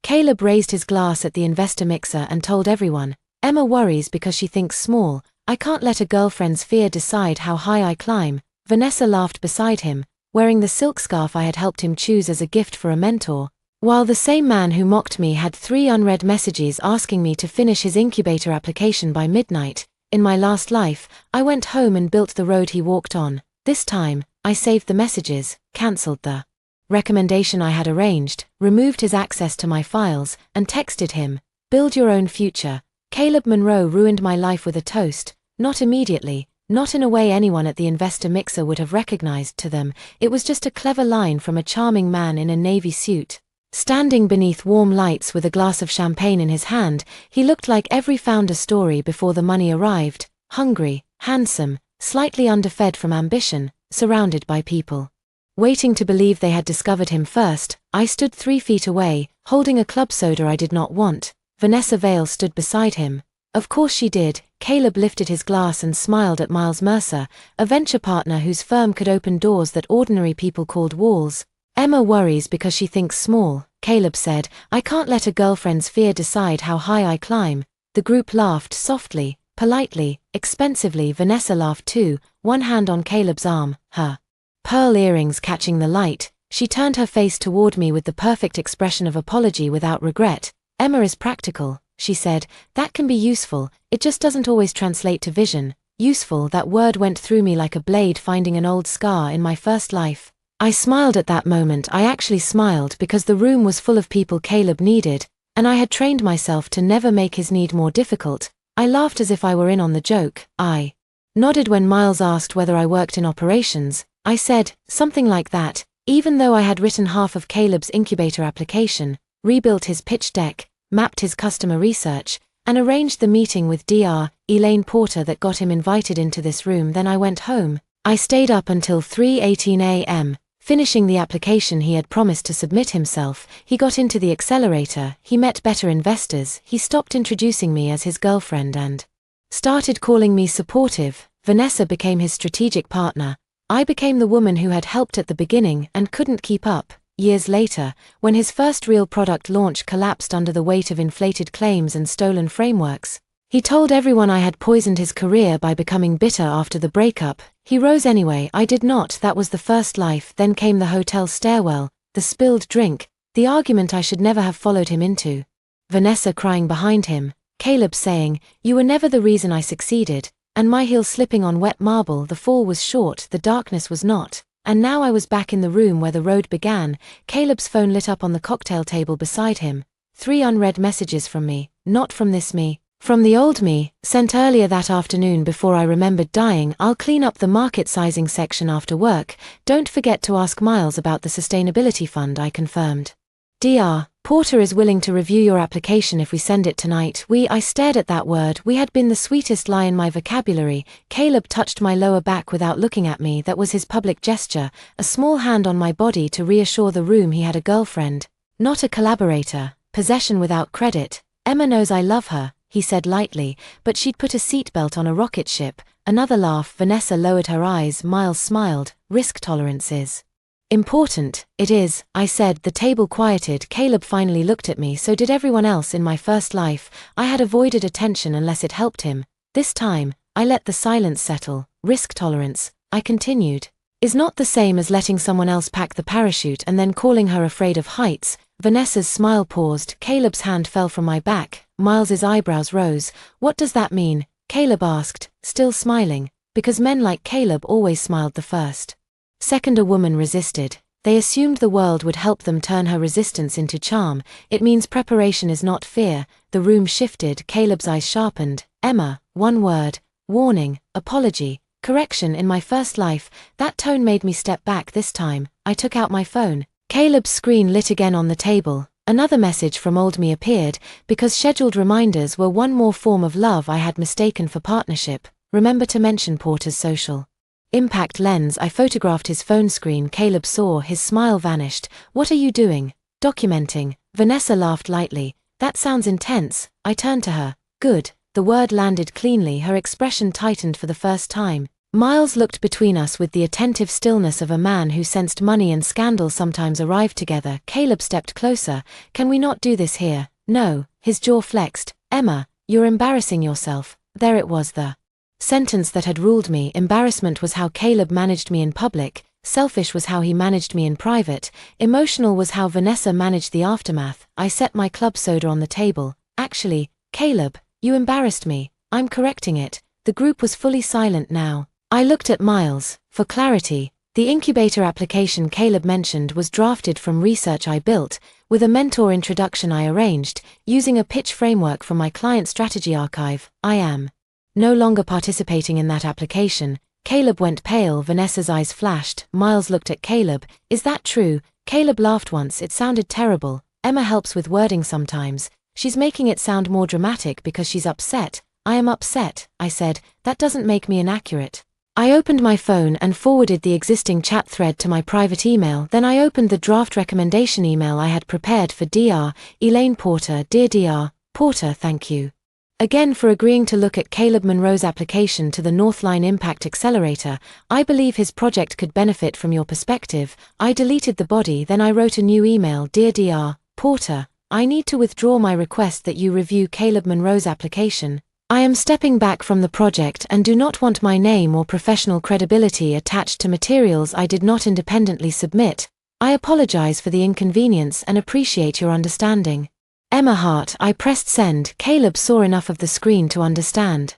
Caleb raised his glass at the investor mixer and told everyone, "Emma worries because she thinks small. I can't let a girlfriend's fear decide how high I climb." Vanessa laughed beside him, wearing the silk scarf I had helped him choose as a gift for a mentor, while the same man who mocked me had 3 unread messages asking me to finish his incubator application by midnight. In my last life, I went home and built the road he walked on. This time, I saved the messages, cancelled the recommendation I had arranged, removed his access to my files, and texted him, "Build your own future." Caleb Monroe ruined my life with a toast, not immediately, not in a way anyone at the investor mixer would have recognized to them. It was just a clever line from a charming man in a navy suit. Standing beneath warm lights with a glass of champagne in his hand, he looked like every founder story before the money arrived, hungry, handsome, slightly underfed from ambition, surrounded by people waiting to believe they had discovered him first. I stood 3 feet away, holding a club soda I did not want. Vanessa Vale stood beside him. Of course she did. Caleb lifted his glass and smiled at Miles Mercer, a venture partner whose firm could open doors that ordinary people called walls. "Emma worries because she thinks small," Caleb said. "I can't let a girlfriend's fear decide how high I climb." The group laughed softly, politely, expensively. Vanessa laughed too, one hand on Caleb's arm, her pearl earrings catching the light. She turned her face toward me with the perfect expression of apology without regret. "Emma is practical," she said. "That can be useful, it just doesn't always translate to vision." Useful, that word went through me like a blade finding an old scar in my first life. I smiled at that moment. I actually smiled because the room was full of people Caleb needed, and I had trained myself to never make his need more difficult. I laughed as if I were in on the joke. I nodded when Miles asked whether I worked in operations. I said, something like that, even though I had written half of Caleb's incubator application, rebuilt his pitch deck, mapped his customer research, and arranged the meeting with Dr. Elaine Porter that got him invited into this room. Then I went home. I stayed up until 3:18 a.m., finishing the application he had promised to submit himself. He got into the accelerator, he met better investors, he stopped introducing me as his girlfriend and started calling me supportive. Vanessa became his strategic partner. I became the woman who had helped at the beginning and couldn't keep up. Years later, when his first real product launch collapsed under the weight of inflated claims and stolen frameworks, he told everyone I had poisoned his career by becoming bitter after the breakup. He rose anyway. I did not. That was the first life. Then came the hotel stairwell, the spilled drink, the argument I should never have followed him into. Vanessa crying behind him, Caleb saying, "You were never the reason I succeeded," and my heel slipping on wet marble. The fall was short, the darkness was not. And now I was back in the room where the road began. Caleb's phone lit up on the cocktail table beside him. 3 unread messages from me, not from this me, from the old me, sent earlier that afternoon before I remembered dying. "I'll clean up the market sizing section after work. Don't forget to ask Miles about the sustainability fund," I confirmed. "Dr. Porter is willing to review your application if we send it tonight." I stared at that word. We had been the sweetest lie in my vocabulary. Caleb touched my lower back without looking at me. That was his public gesture, a small hand on my body to reassure the room he had a girlfriend, not a collaborator. Possession without credit. "Emma knows I love her," he said lightly, "but she'd put a seatbelt on a rocket ship." Another laugh. Vanessa lowered her eyes. Miles smiled. "Risk tolerance is important." "It is," I said. The table quieted. Caleb finally looked at me. So did everyone else in my first life. I had avoided attention unless it helped him. This time, I let the silence settle. "Risk tolerance," I continued, "is not the same as letting someone else pack the parachute and then calling her afraid of heights." Vanessa's smile paused. Caleb's hand fell from my back. Miles's eyebrows rose. "What does that mean?" Caleb asked, still smiling, because men like Caleb always smiled the first. Second, a woman resisted. They assumed the world would help them turn her resistance into charm. "It means preparation is not fear." The room shifted. Caleb's eyes sharpened. "Emma," one word, warning, apology, correction. In my first life, that tone made me step back. This time, I took out my phone. Caleb's screen lit again on the table. Another message from old me appeared, because scheduled reminders were one more form of love I had mistaken for partnership. "Remember to mention Porter's social impact lens." I photographed his phone screen. Caleb saw. His smile vanished. "What are you doing?" "Documenting." Vanessa laughed lightly. "That sounds intense." I turned to her. "Good." The word landed cleanly. Her expression tightened for the first time. Miles looked between us with the attentive stillness of a man who sensed money and scandal sometimes arrived together. Caleb stepped closer. Can we not do this here? No. His jaw flexed. Emma, you're embarrassing yourself. There it was, the sentence that had ruled me. Embarrassment was how Caleb managed me in public. Selfish was how he managed me in private. Emotional was how Vanessa managed the aftermath. I set my club soda on the table. Actually, Caleb, you embarrassed me. I'm correcting it. The group was fully silent now. I looked at Miles. For clarity, the incubator application Caleb mentioned was drafted from research I built, with a mentor introduction I arranged, using a pitch framework from my client strategy archive. I am no longer participating in that application. Caleb went pale. Vanessa's eyes flashed. Miles looked at Caleb. Is that true? Caleb laughed once. It sounded terrible. Emma helps with wording sometimes. She's making it sound more dramatic because she's upset. I am upset, I said. That doesn't make me inaccurate. I opened my phone and forwarded the existing chat thread to my private email. Then I opened the draft recommendation email I had prepared for Dr. Elaine Porter. Dear Dr. Porter, thank you again for agreeing to look at Caleb Monroe's application to the Northline Impact Accelerator. I believe his project could benefit from your perspective. I deleted the body, then I wrote a new email. Dear Dr. Porter, I need to withdraw my request that you review Caleb Monroe's application. I am stepping back from the project and do not want my name or professional credibility attached to materials I did not independently submit. I apologize for the inconvenience and appreciate your understanding. Emma Hart. I pressed send. Caleb saw enough of the screen to understand.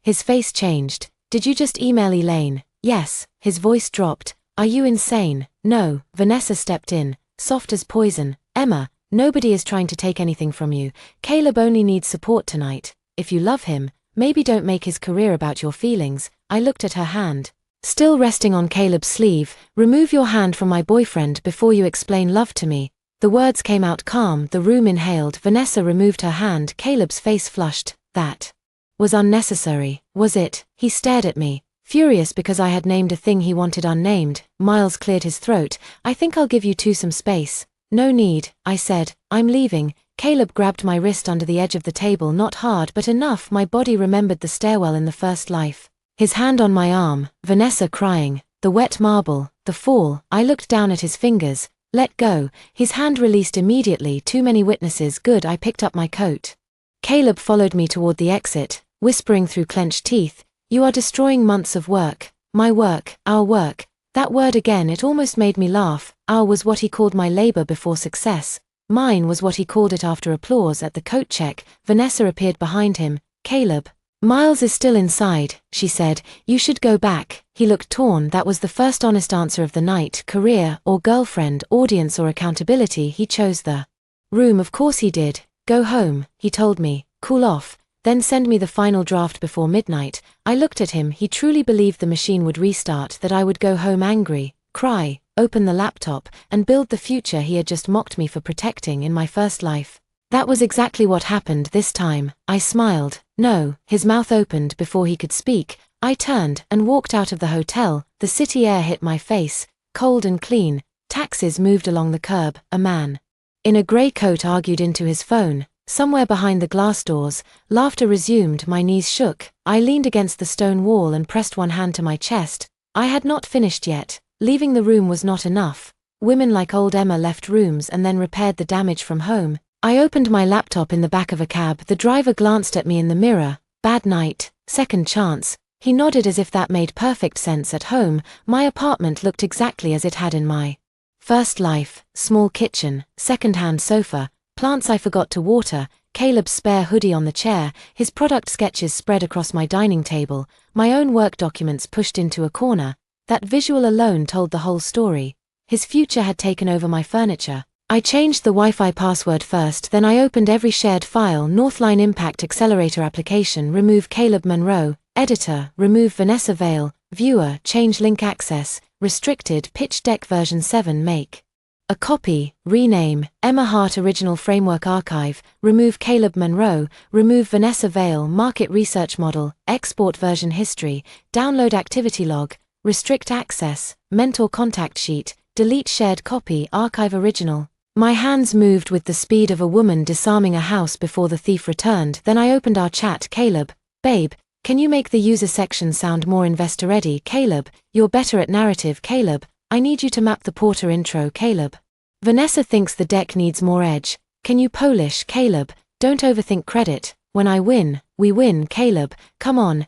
His face changed. Did you just email Elaine? Yes. His voice dropped. Are you insane? No. Vanessa stepped in, soft as poison. Emma, nobody is trying to take anything from you. Caleb only needs support tonight. If you love him, maybe don't make his career about your feelings. I looked at her hand, still resting on Caleb's sleeve. Remove your hand from my boyfriend before you explain love to me. The words came out calm. The room inhaled. Vanessa removed her hand. Caleb's face flushed. That was unnecessary, was it? He stared at me, furious because I had named a thing he wanted unnamed. Miles cleared his throat. I think I'll give you two some space. No need, I said. I'm leaving. Caleb grabbed my wrist under the edge of the table, not hard but enough my body remembered the stairwell in the first life. His hand on my arm, Vanessa crying, the wet marble, the fall. I looked down at his fingers. Let go. His hand released immediately. Too many witnesses. Good. I picked up my coat. Caleb followed me toward the exit, whispering through clenched teeth, you are destroying months of work. My work, our work. That word again, it almost made me laugh. Our was what he called my labor before success. Mine was what he called it after applause at the coat check. Vanessa appeared behind him. Caleb. Miles is still inside, she said. You should go back. He looked torn. That was the first honest answer of the night. Career, or girlfriend, audience or accountability. He chose the room. Of course he did. Go home, he told me. Cool off. Then send me the final draft before midnight. I looked at him. He truly believed the machine would restart, that I would go home angry, cry, open the laptop, and build the future he had just mocked me for protecting in my first life. That was exactly what happened this time. I smiled. No. His mouth opened before he could speak. I turned and walked out of the hotel. The city air hit my face, cold and clean. Taxis moved along the curb. A man in a grey coat argued into his phone. Somewhere behind the glass doors, laughter resumed. My knees shook. I leaned against the stone wall and pressed one hand to my chest. I had not finished yet. Leaving the room was not enough. Women like old Emma left rooms and then repaired the damage from home. I opened my laptop in the back of a cab. The driver glanced at me in the mirror. Bad night, second chance. He nodded as if that made perfect sense. At home, my apartment looked exactly as it had in my first life. Small kitchen, second-hand sofa, plants I forgot to water, Caleb's spare hoodie on the chair, his product sketches spread across my dining table, my own work documents pushed into a corner. That visual alone told the whole story. His future had taken over my furniture. I changed the Wi-Fi password first, then I opened every shared file. Northline Impact Accelerator application. Remove Caleb Monroe. Editor. Remove Vanessa Vale. Viewer. Change link access. Restricted. Pitch deck version 7. Make a copy. Rename. Emma Hart Original Framework Archive. Remove Caleb Monroe. Remove Vanessa Vale. Market Research Model. Export version history. Download activity log. Restrict access. Mentor contact sheet. Delete shared copy. Archive original. My hands moved with the speed of a woman disarming a house before the thief returned. Then I opened our chat. Caleb, babe, Can you make the user section sound more investor-ready, Caleb? You're better at narrative, Caleb. I need you to map the Porter intro, Caleb. Vanessa thinks the deck needs more edge. Can you polish, Caleb? Don't overthink credit. When I win, we win, Caleb. Come on,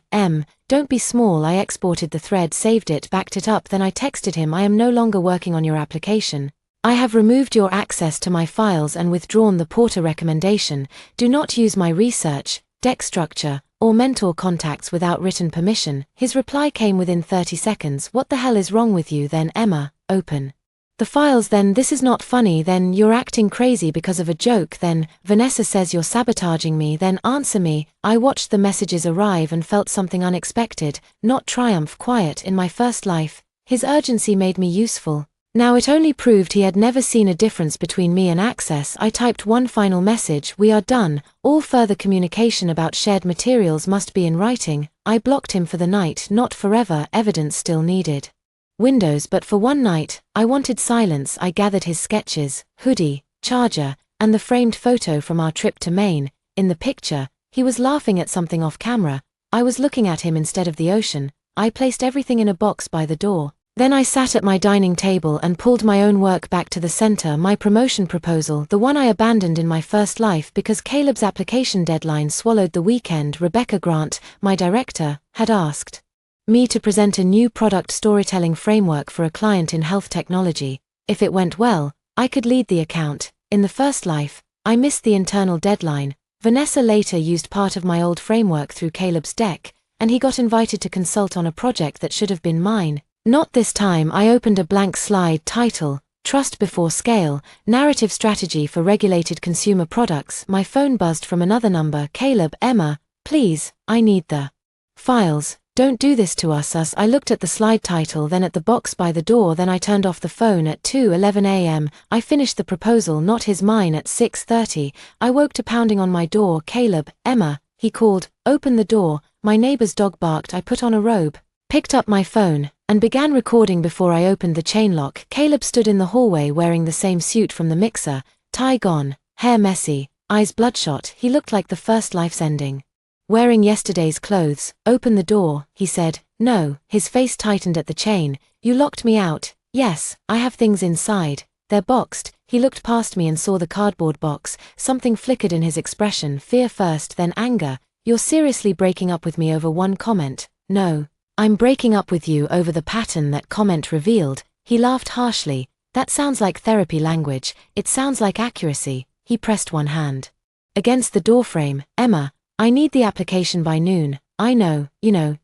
don't be small. I exported the thread, saved it, backed it up, then I texted him, I am no longer working on your application. I have removed your access to my files and withdrawn the Porter recommendation. Do not use my research, deck structure, or mentor contacts without written permission. His reply came within 30 seconds. What the hell is wrong with you? Then Emma, open the files. Then this is not funny. Then you're acting crazy because of a joke. Then Vanessa says you're sabotaging me. Then answer me. I watched the messages arrive and felt something unexpected, not triumph, quiet in my first life. His urgency made me useful. Now it only proved he had never seen a difference between me and Access. I typed one final message, we are done, all further communication about shared materials must be in writing. I blocked him for the night, not forever, evidence still needed. Windows, but for one night, I wanted silence. I gathered his sketches, hoodie, charger, and the framed photo from our trip to Maine. In the picture, he was laughing at something off camera. I was looking at him instead of the ocean. I placed everything in a box by the door. Then I sat at my dining table and pulled my own work back to the center, my promotion proposal, the one I abandoned in my first life because Caleb's application deadline swallowed the weekend. Rebecca Grant, my director, had asked me to present a new product storytelling framework for a client in health technology. If it went well, I could lead the account. In the first life, I missed the internal deadline. Vanessa later used part of my old framework through Caleb's deck, and he got invited to consult on a project that should have been mine. Not this time. I opened a blank slide, title, Trust Before Scale, Narrative Strategy for Regulated Consumer Products. My phone buzzed from another number. Caleb, Emma, please, I need the files. Don't do this to us. I looked at the slide title, then at the box by the door, then I turned off the phone at 2:11 a.m. I finished the proposal, not his, mine, at 6:30. I woke to pounding on my door. Caleb, Emma, he called, open the door. My neighbor's dog barked. I put on a robe, picked up my phone, and began recording before I opened the chain lock. Caleb stood in the hallway wearing the same suit from the mixer, tie gone, hair messy, eyes bloodshot. He looked like the first life's ending. Wearing yesterday's clothes. Open the door, he said. No. His face tightened at the chain. You locked me out. Yes, I have things inside. They're boxed. He looked past me and saw the cardboard box. Something flickered in his expression, fear first, then anger. You're seriously breaking up with me over one comment? No. I'm breaking up with you over the pattern that comment revealed. He laughed harshly. That sounds like therapy language. It sounds like accuracy. He pressed one hand against the doorframe. Emma, I need the application by noon. I know,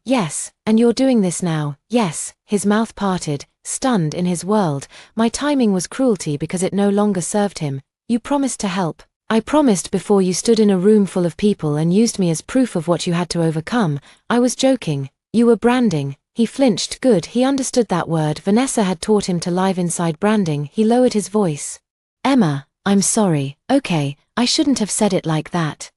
yes, and you're doing this now, yes. His mouth parted, stunned in his world. My timing was cruelty because it no longer served him. You promised to help. I promised before you stood in a room full of people and used me as proof of what you had to overcome. I was joking. You were branding. He flinched. Good, he understood that word. Vanessa had taught him to live inside branding. He lowered his voice. Emma, I'm sorry. Okay, I shouldn't have said it like that.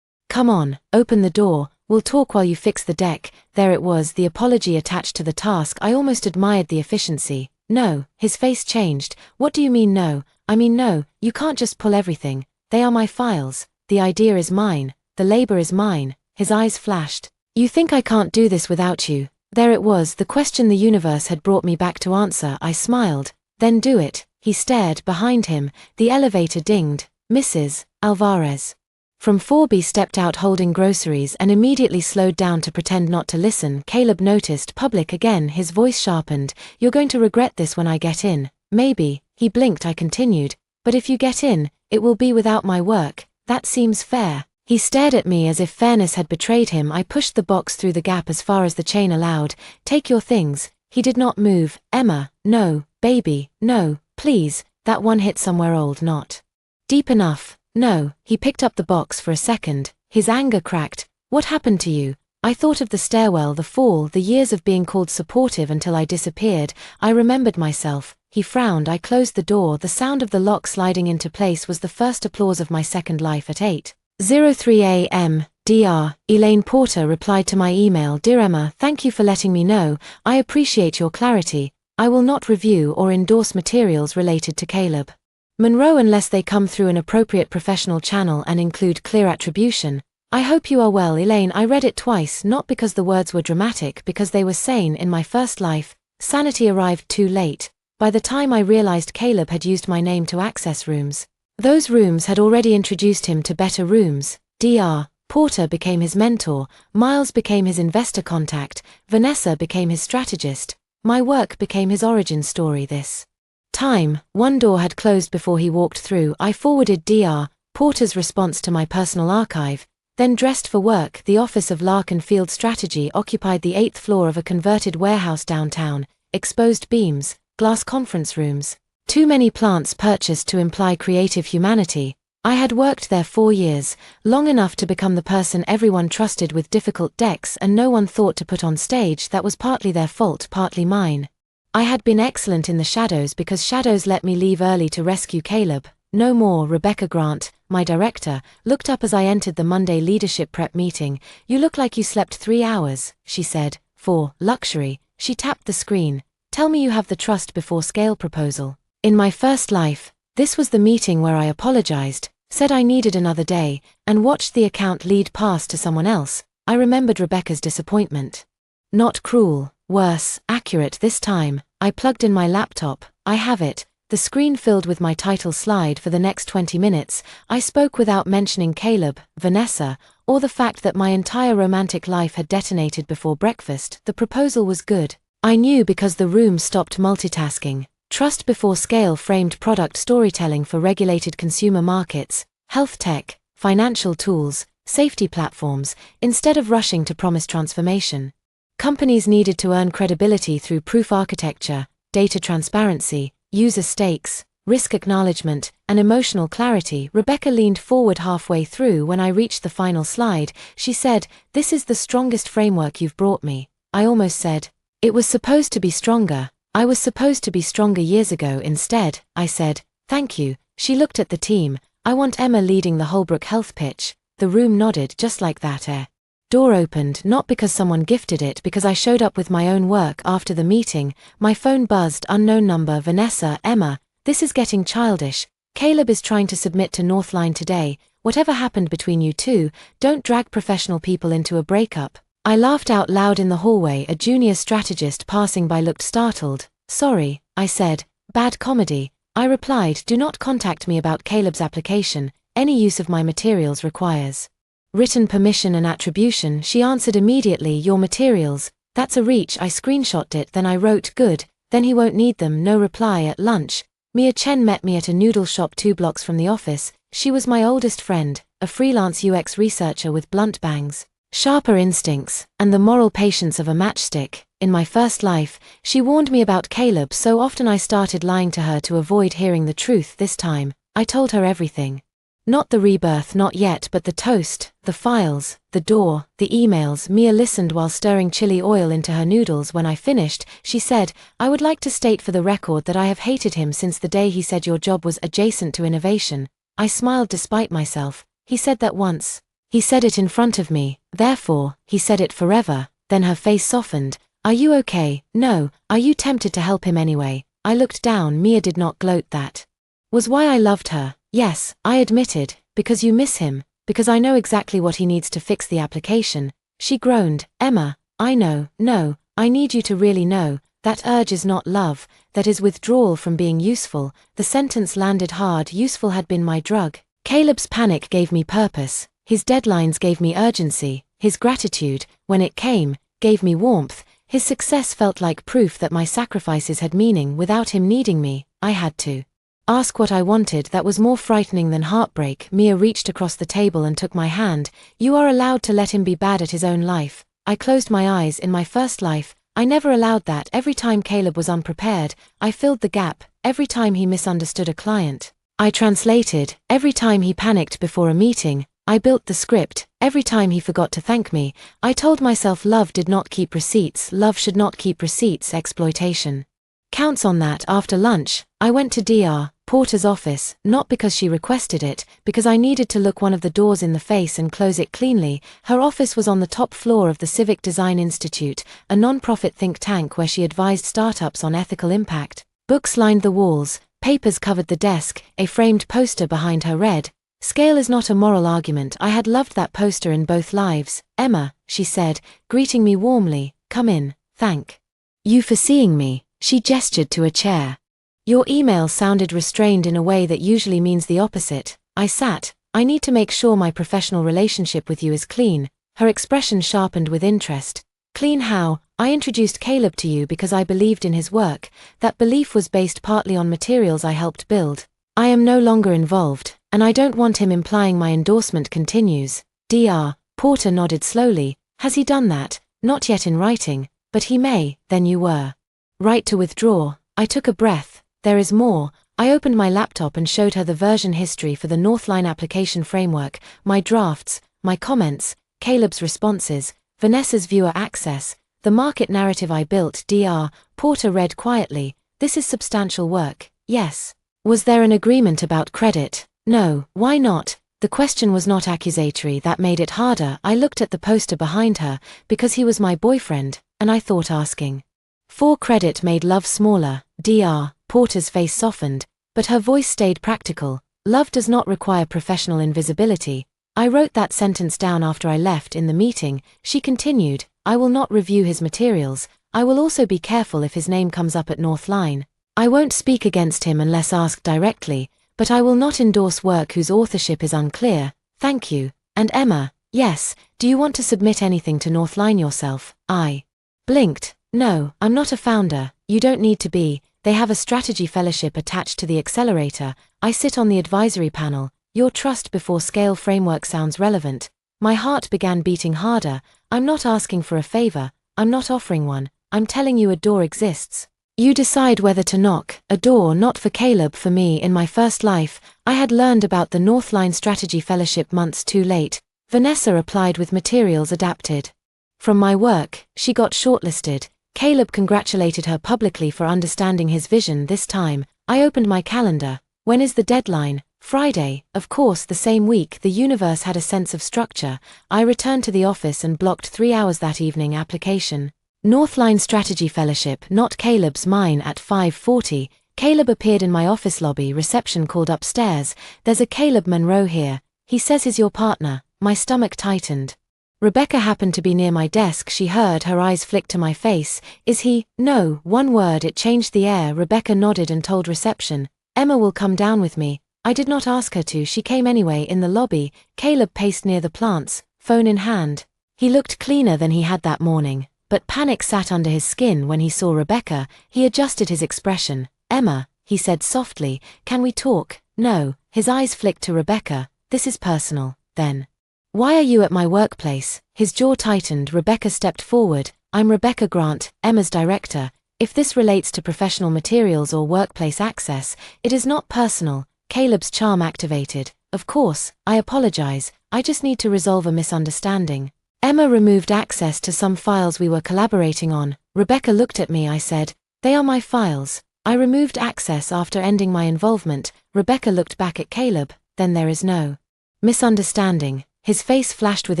Come on, open the door. We'll talk while you fix the deck. There it was, the apology attached to the task. I almost admired the efficiency. No, his face changed. What do you mean no? I mean no, you can't just pull everything. They are my files. The idea is mine. The labor is mine. His eyes flashed. You think I can't do this without you? There it was, the question the universe had brought me back to answer. I smiled. Then do it. He stared behind him. The elevator dinged. Mrs. Alvarez from 4B stepped out holding groceries and immediately slowed down to pretend not to listen. Caleb noticed. Public again. His voice sharpened. You're going to regret this when I get in. Maybe. He blinked. I continued. But if you get in, it will be without my work. That seems fair. He stared at me as if fairness had betrayed him. I pushed the box through the gap as far as the chain allowed. Take your things. He did not move. Emma, no, baby, no, please. That one hit somewhere old, not deep enough. No. He picked up the box for a second. His anger cracked. What happened to you? I thought of the stairwell, the fall, the years of being called supportive until I disappeared. I remembered myself. He frowned. I closed the door. The sound of the lock sliding into place was the first applause of my second life. At 8:03 a.m., Dr. Elaine Porter replied to my email. Dear Emma, thank you for letting me know. I appreciate your clarity. I will not review or endorse materials related to Caleb Monroe unless they come through an appropriate professional channel and include clear attribution. I hope you are well, Elaine. I read it twice, not because the words were dramatic, because they were sane. In my first life, sanity arrived too late. By the time I realized Caleb had used my name to access rooms, those rooms had already introduced him to better rooms. Dr. Porter became his mentor, Miles became his investor contact, Vanessa became his strategist. My work became his origin story. This time, one door had closed before he walked through. I forwarded Dr. Porter's response to my personal archive, then dressed for work. The office of Larkin Field Strategy occupied the 8th floor of a converted warehouse downtown, exposed beams, glass conference rooms, too many plants purchased to imply creative humanity. I had worked there 4 years, long enough to become the person everyone trusted with difficult decks and no one thought to put on stage. That was partly their fault, partly mine. I had been excellent in the shadows because shadows let me leave early to rescue Caleb. No more. Rebecca Grant, my director, looked up as I entered the Monday leadership prep meeting. You look like you slept 3 hours, she said. For luxury, she tapped the screen. Tell me you have the trust before scale proposal. In my first life, this was the meeting where I apologized, said I needed another day, and watched the account lead past to someone else. I remembered Rebecca's disappointment. Not cruel, worse, accurate this time. I plugged in my laptop. I have it. The screen filled with my title slide. For the next 20 minutes, I spoke without mentioning Caleb, Vanessa, or the fact that my entire romantic life had detonated before breakfast. The proposal was good. I knew because the room stopped multitasking. Trust before scale framed product storytelling for regulated consumer markets, health tech, financial tools, safety platforms, instead of rushing to promise transformation. Companies needed to earn credibility through proof architecture, data transparency, user stakes, risk acknowledgement, and emotional clarity. Rebecca leaned forward halfway through. When I reached the final slide, she said, "This is the strongest framework you've brought me." I almost said, "It was supposed to be stronger. I was supposed to be stronger years ago." Instead, I said, "Thank you." She looked at the team. "I want Emma leading the Holbrook Health pitch." The room nodded. Just like that, door opened, not because someone gifted it, because I showed up with my own work. After the meeting, my phone buzzed. Unknown number. Vanessa. Emma, this is getting childish. Caleb is trying to submit to Northline today. Whatever happened between you two, don't drag professional people into a breakup. I laughed out loud in the hallway. A junior strategist passing by looked startled. "Sorry," I said. "Bad comedy." I replied, "Do not contact me about Caleb's application. Any use of my materials requires written permission and attribution." She answered immediately, "Your materials? That's a reach." I screenshotted it, then I wrote, "Good, then he won't need them." No reply. At lunch, Mia Chen met me at a noodle shop 2 blocks from the office. She was my oldest friend, a freelance UX researcher with blunt bangs, sharper instincts, and the moral patience of a matchstick. In my first life, she warned me about Caleb so often I started lying to her to avoid hearing the truth. This time, I told her everything. Not the rebirth, not yet, but the toast, the files, the door, the emails. Mia listened while stirring chili oil into her noodles. When I finished, she said, "I would like to state for the record that I have hated him since the day he said your job was adjacent to innovation." I smiled despite myself. He said that once. He said it in front of me, therefore, he said it forever. Then her face softened. "Are you okay?" "No." "Are you tempted to help him anyway?" I looked down. Mia did not gloat. That was why I loved her. "Yes," I admitted, "because you miss him, because I know exactly what he needs to fix the application." She groaned. "Emma, I know, no, I need you to really know, that urge is not love, that is withdrawal from being useful." The sentence landed hard. Useful had been my drug. Caleb's panic gave me purpose, his deadlines gave me urgency, his gratitude, when it came, gave me warmth. His success felt like proof that my sacrifices had meaning. Without him needing me, I had to ask what I wanted. That was more frightening than heartbreak. Mia reached across the table and took my hand. "You are allowed to let him be bad at his own life." I closed my eyes. In my first life, I never allowed that. Every time Caleb was unprepared, I filled the gap. Every time he misunderstood a client, I translated. Every time he panicked before a meeting, I built the script. Every time he forgot to thank me, I told myself love did not keep receipts. Love should not keep receipts. Exploitation counts on that. After lunch, I went to Dr. Porter's office, not because she requested it, because I needed to look one of the doors in the face and close it cleanly. Her office was on the top floor of the Civic Design Institute, a non-profit think tank where she advised startups on ethical impact. Books lined the walls, papers covered the desk, a framed poster behind her read, Scale is not a moral argument. I had loved that poster in both lives. Emma, she said, greeting me warmly, come in, thank you for seeing me. She gestured to a chair. Your email sounded restrained in a way that usually means the opposite. I sat. I need to make sure my professional relationship with you is clean. Her expression sharpened with interest. Clean how? I introduced Caleb to you because I believed in his work. That belief was based partly on materials I helped build. I am no longer involved, and I don't want him implying my endorsement continues. Dr. Porter nodded slowly. Has he done that? Not yet in writing, but he may. Then you were right to withdraw. I took a breath. There is more. I opened my laptop and showed her the version history for the Northline application framework, my drafts, my comments, Caleb's responses, Vanessa's viewer access, the market narrative I built. Dr. Porter read quietly. This is substantial work, yes. Was there an agreement about credit? No. Why not? The question was not accusatory. That made it harder. I looked at the poster behind her, because he was my boyfriend, and I thought asking for credit made love smaller. Dr. Porter's face softened, but her voice stayed practical. Love does not require professional invisibility. I wrote that sentence down after I left in the meeting. She continued, I will not review his materials. I will also be careful if his name comes up at Northline. I won't speak against him unless asked directly, but I will not endorse work whose authorship is unclear. Thank you. And Emma, yes, do you want to submit anything to Northline yourself? I blinked. No, I'm not a founder. You don't need to be. They have a strategy fellowship attached to the accelerator. I sit on the advisory panel. Your trust before scale framework sounds relevant. My heart began beating harder. I'm not asking for a favor. I'm not offering one. I'm telling you a door exists. You decide whether to knock. A door not for Caleb, for me. In my first life, I had learned about the Northline Strategy Fellowship months too late. Vanessa applied with materials adapted from my work. She got shortlisted. Caleb congratulated her publicly for understanding his vision this time. I opened my calendar. When is the deadline? Friday. Of course, the same week. The universe had a sense of structure. I returned to the office and blocked 3 hours that evening. Application. Northline Strategy Fellowship, not Caleb's, mine at 5:40. Caleb appeared in my office lobby. Reception called upstairs. There's a Caleb Monroe here. He says he's your partner. My stomach tightened. Rebecca happened to be near my desk. She heard, her eyes flicked to my face. Is he? No. One word, it changed the air. Rebecca nodded and told reception. Emma will come down with me. I did not ask her to. She came anyway. In the lobby, Caleb paced near the plants, phone in hand. He looked cleaner than he had that morning, but panic sat under his skin when he saw Rebecca. He adjusted his expression. Emma, he said softly, can we talk? No. His eyes flicked to Rebecca. This is personal. Then. Why are you at my workplace? His jaw tightened. Rebecca stepped forward. I'm Rebecca Grant, Emma's director. If this relates to professional materials or workplace access, it is not personal. Caleb's charm activated. Of course, I apologize. I just need to resolve a misunderstanding. Emma removed access to some files we were collaborating on. Rebecca looked at me. I said, they are my files. I removed access after ending my involvement. Rebecca looked back at Caleb. Then there is no misunderstanding. His face flashed with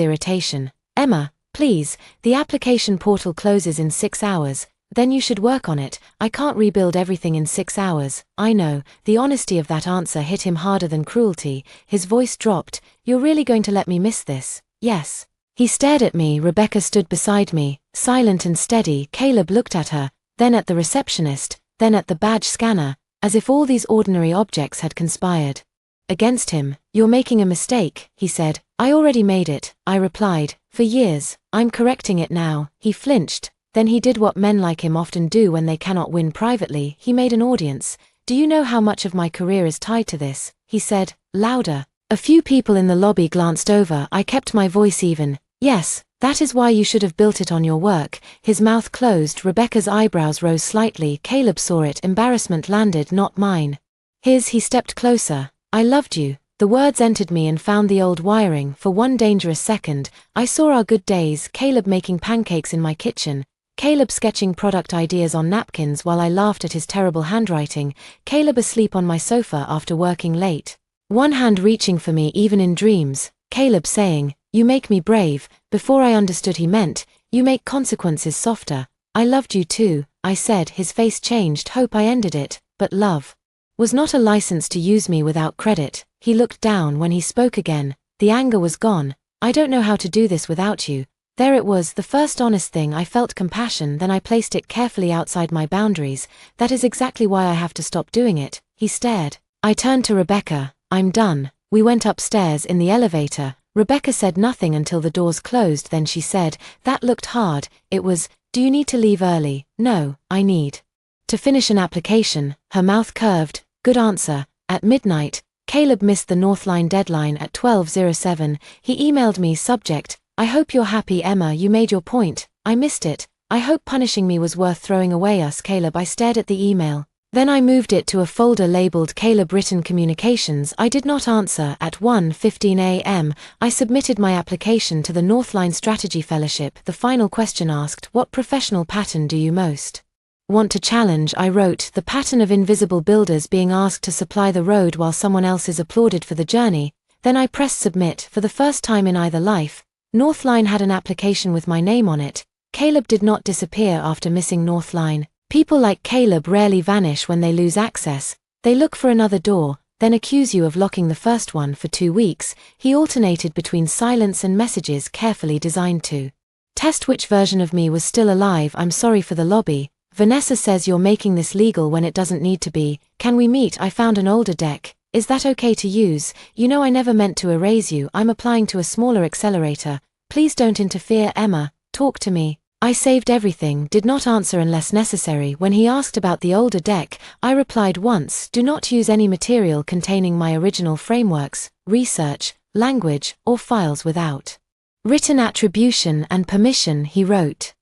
irritation. Emma, please, the application portal closes in 6 hours. Then you should work on it. I can't rebuild everything in 6 hours. I know. The honesty of that answer hit him harder than cruelty. His voice dropped. You're really going to let me miss this? Yes. He stared at me. Rebecca stood beside me, silent and steady. Caleb looked at her, then at the receptionist, then at the badge scanner, as if all these ordinary objects had conspired against him. You're making a mistake, he said. I already made it, I replied. For years. I'm correcting it now. He flinched. Then he did what men like him often do when they cannot win privately. He made an audience. Do you know how much of my career is tied to this? He said, louder. A few people in the lobby glanced over. I kept my voice even. Yes, that is why you should have built it on your work. His mouth closed. Rebecca's eyebrows rose slightly. Caleb saw it. Embarrassment landed, not mine. His. He stepped closer. I loved you. The words entered me and found the old wiring. For one dangerous second, I saw our good days. Caleb making pancakes in my kitchen. Caleb sketching product ideas on napkins while I laughed at his terrible handwriting. Caleb asleep on my sofa after working late. One hand reaching for me even in dreams. Caleb saying, you make me brave. Before I understood he meant, you make consequences softer. I loved you too, I said. His face changed. Hope I ended it, but love was not a license to use me without credit. He looked down when he spoke again. The anger was gone. I don't know how to do this without you. There it was, the first honest thing. I felt compassion, then I placed it carefully outside my boundaries. That is exactly why I have to stop doing it. He stared. I turned to Rebecca. I'm done. We went upstairs in the elevator. Rebecca said nothing until the doors closed, then she said, that looked hard. It was, do you need to leave early? No, I need to finish an application. Her mouth curved. Good answer. At midnight, Caleb missed the Northline deadline at 12:07. He emailed me, subject, I hope you're happy, Emma, you made your point. I missed it. I hope punishing me was worth throwing away us, Caleb. I stared at the email. Then I moved it to a folder labeled Caleb Written Communications. I did not answer. At 1:15 a.m., I submitted my application to the Northline Strategy Fellowship. The final question asked, what professional pattern do you most want to challenge? I wrote, the pattern of invisible builders being asked to supply the road while someone else is applauded for the journey. Then I pressed submit. For the first time in either life, Northline had an application with my name on it. Caleb did not disappear after missing Northline. People like Caleb rarely vanish when they lose access. They look for another door, then accuse you of locking the first one. For 2 weeks, he alternated between silence and messages carefully designed to test which version of me was still alive. I'm sorry for the lobby. Vanessa says you're making this legal when it doesn't need to be. Can we meet? I found an older deck. Is that okay to use? You know I never meant to erase you. I'm applying to a smaller accelerator. Please don't interfere, Emma. Talk to me. I saved everything, did not answer unless necessary. When he asked about the older deck, I replied once, do not use any material containing my original frameworks, research, language, or files without written attribution and permission, he wrote.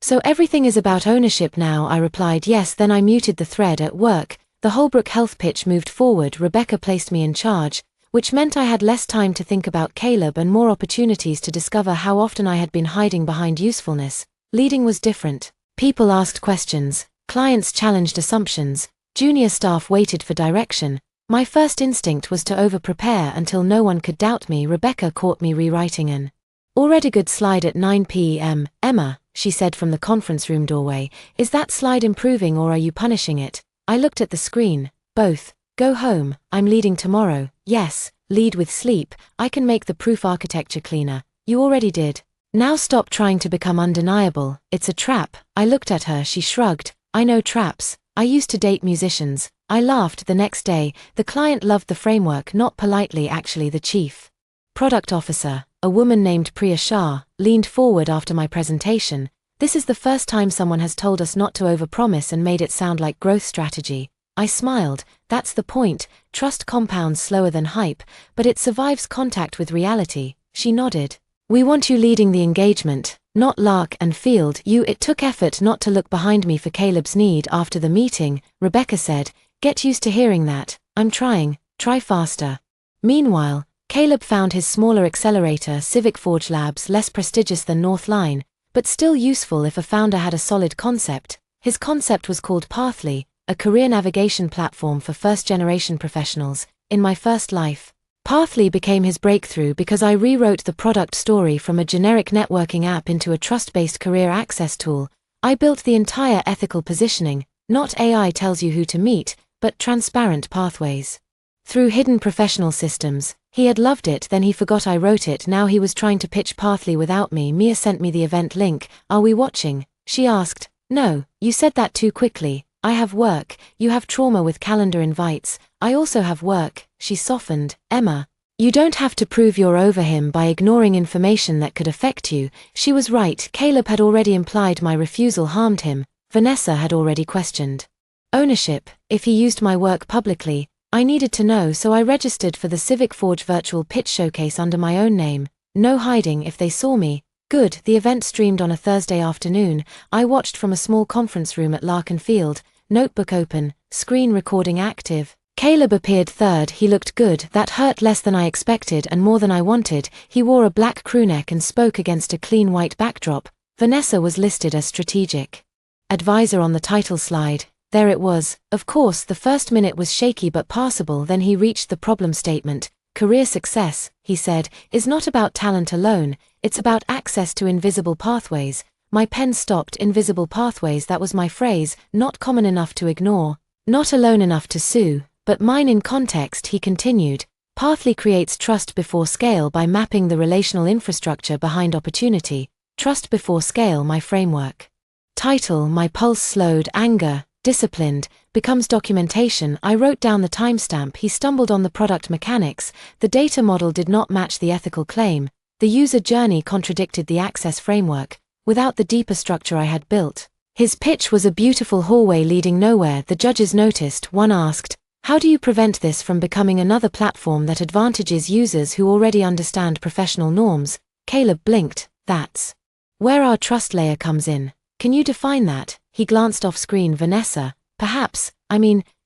So everything is about ownership now, I replied yes. Then I muted the thread at work. The Holbrook Health pitch moved forward. Rebecca placed me in charge, which meant I had less time to think about Caleb and more opportunities to discover how often I had been hiding behind usefulness. Leading was different. People asked questions, clients challenged assumptions, junior staff waited for direction. My first instinct was to over-prepare until no one could doubt me. Rebecca caught me rewriting an already good slide at 9 p.m. Emma, she said from the conference room doorway, is that slide improving or are you punishing it? I looked at the screen. Both. Go home, I'm leading tomorrow. Yes, lead with sleep. I can make the proof architecture cleaner. You already did. Now stop trying to become undeniable. It's a trap. I looked at her, she shrugged. I know traps. I used to date musicians. I laughed. The next day, the client loved the framework, not politely actually. The chief product officer, a woman named Priya Shah, leaned forward after my presentation. This is the first time someone has told us not to overpromise and made it sound like growth strategy. I smiled. That's the point. Trust compounds slower than hype, but it survives contact with reality. She nodded. We want you leading the engagement, not Lark and Field. It took effort not to look behind me for Caleb's need after the meeting, Rebecca said. Get used to hearing that. I'm trying. Try faster. Meanwhile, Caleb found his smaller accelerator, Civic Forge Labs, less prestigious than Northline, but still useful if a founder had a solid concept. His concept was called Pathly, a career navigation platform for first-generation professionals. In my first life, Pathly became his breakthrough because I rewrote the product story from a generic networking app into a trust-based career access tool. I built the entire ethical positioning, not AI tells you who to meet, but transparent pathways through hidden professional systems. He had loved it, then he forgot I wrote it. Now he was trying to pitch Pathly without me. Mia sent me the event link. Are we watching? She asked. No, you said that too quickly. I have work, you have trauma with calendar invites. I also have work. She softened. Emma, you don't have to prove you're over him by ignoring information that could affect you. She was right. Caleb had already implied my refusal harmed him. Vanessa had already questioned ownership. If he used my work publicly, I needed to know, so I registered for the Civic Forge virtual pitch showcase under my own name. No hiding if they saw me. Good. The event streamed on a Thursday afternoon. I watched from a small conference room at Larkin Field, notebook open, screen recording active. Caleb appeared third. He looked good. That hurt less than I expected and more than I wanted. He wore a black crewneck and spoke against a clean white backdrop. Vanessa was listed as strategic advisor on the title slide. There it was. Of course, the first minute was shaky but passable. Then he reached the problem statement. Career success, he said, is not about talent alone, it's about access to invisible pathways. My pen stopped. Invisible pathways, that was my phrase, not common enough to ignore, not alone enough to sue, but mine in context. He continued. Pathly creates trust before scale by mapping the relational infrastructure behind opportunity. Trust before scale, my framework. Title: My pulse slowed, anger, disciplined, becomes documentation. I wrote down the timestamp. He stumbled on the product mechanics. The data model did not match the ethical claim. The user journey contradicted the access framework, without the deeper structure I had built. His pitch was a beautiful hallway leading nowhere. The judges noticed. One asked, "How do you prevent this from becoming another platform that advantages users who already understand professional norms?" Caleb blinked. "That's where our trust layer comes in. Can you define that?" He glanced off screen. "Vanessa, perhaps.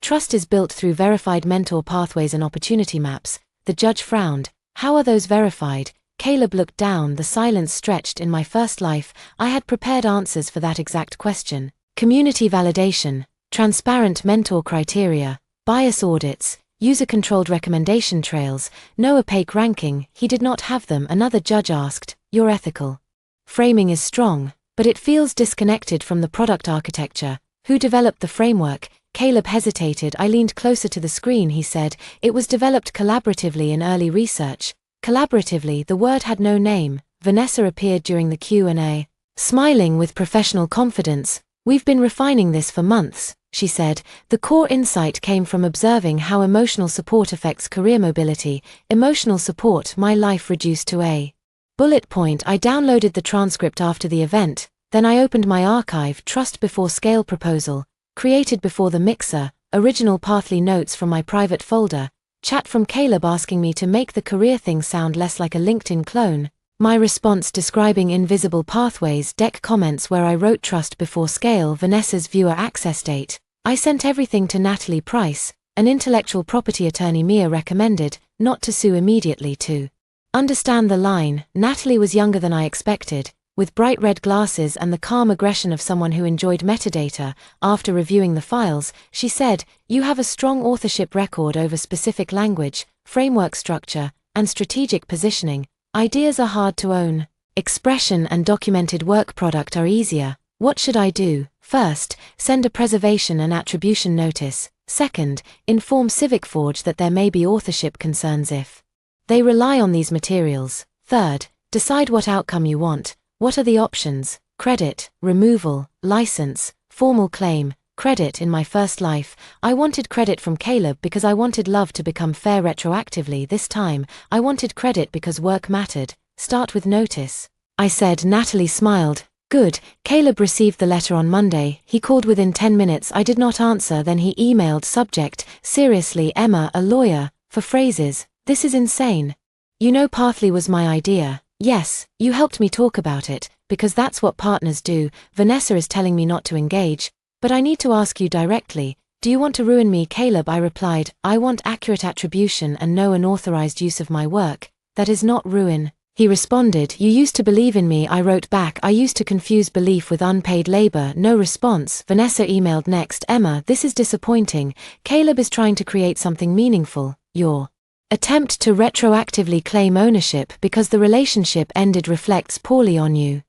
Trust is built through verified mentor pathways and opportunity maps." The judge frowned. "How are those verified?" Caleb looked down. The silence stretched. In my first life, I had prepared answers for that exact question. Community validation, transparent mentor criteria, bias audits, user-controlled recommendation trails, no opaque ranking. He did not have them. Another judge asked, "Your ethical framing is strong, but it feels disconnected from the product architecture. Who developed the framework?" Caleb hesitated. I leaned closer to the screen. He said, "It was developed collaboratively in early research." Collaboratively, the word had no name. Vanessa appeared during the Q&A, smiling with professional confidence. "We've been refining this for months," she said. "The core insight came from observing how emotional support affects career mobility. Emotional support, my life reduced to a bullet point." I downloaded the transcript after the event, then I opened my archive. Trust before scale proposal, created before the mixer, original Pathly notes from my private folder, chat from Caleb asking me to make the career thing sound less like a LinkedIn clone, my response describing invisible pathways, deck comments where I wrote trust before scale, Vanessa's viewer access date. I sent everything to Natalie Price, an intellectual property attorney Mia recommended, not to sue immediately to understand the line. Natalie was younger than I expected, with bright red glasses and the calm aggression of someone who enjoyed metadata. After reviewing the files, she said, "You have a strong authorship record over specific language, framework structure, and strategic positioning. Ideas are hard to own. Expression and documented work product are easier. What should I do? First, send a preservation and attribution notice. Second, inform CivicForge that there may be authorship concerns if they rely on these materials. Third, decide what outcome you want. What are the options? Credit, removal, license, formal claim, credit." In my first life, I wanted credit from Caleb because I wanted love to become fair retroactively. This time, I wanted credit because work mattered. "Start with notice," I said. Natalie smiled. "Good." Caleb received the letter on Monday. He called within 10 minutes. I did not answer. Then he emailed, subject, "Seriously, Emma, a lawyer, for phrases. This is insane. You know Pathly was my idea. Yes, you helped me talk about it, because that's what partners do. Vanessa is telling me not to engage, but I need to ask you directly, do you want to ruin me?" "Caleb," I replied, "I want accurate attribution and no unauthorized use of my work. That is not ruin." He responded, "You used to believe in me." I wrote back, "I used to confuse belief with unpaid labor." No response. Vanessa emailed next, "Emma, this is disappointing. Caleb is trying to create something meaningful. Your attempt to retroactively claim ownership because the relationship ended reflects poorly on you.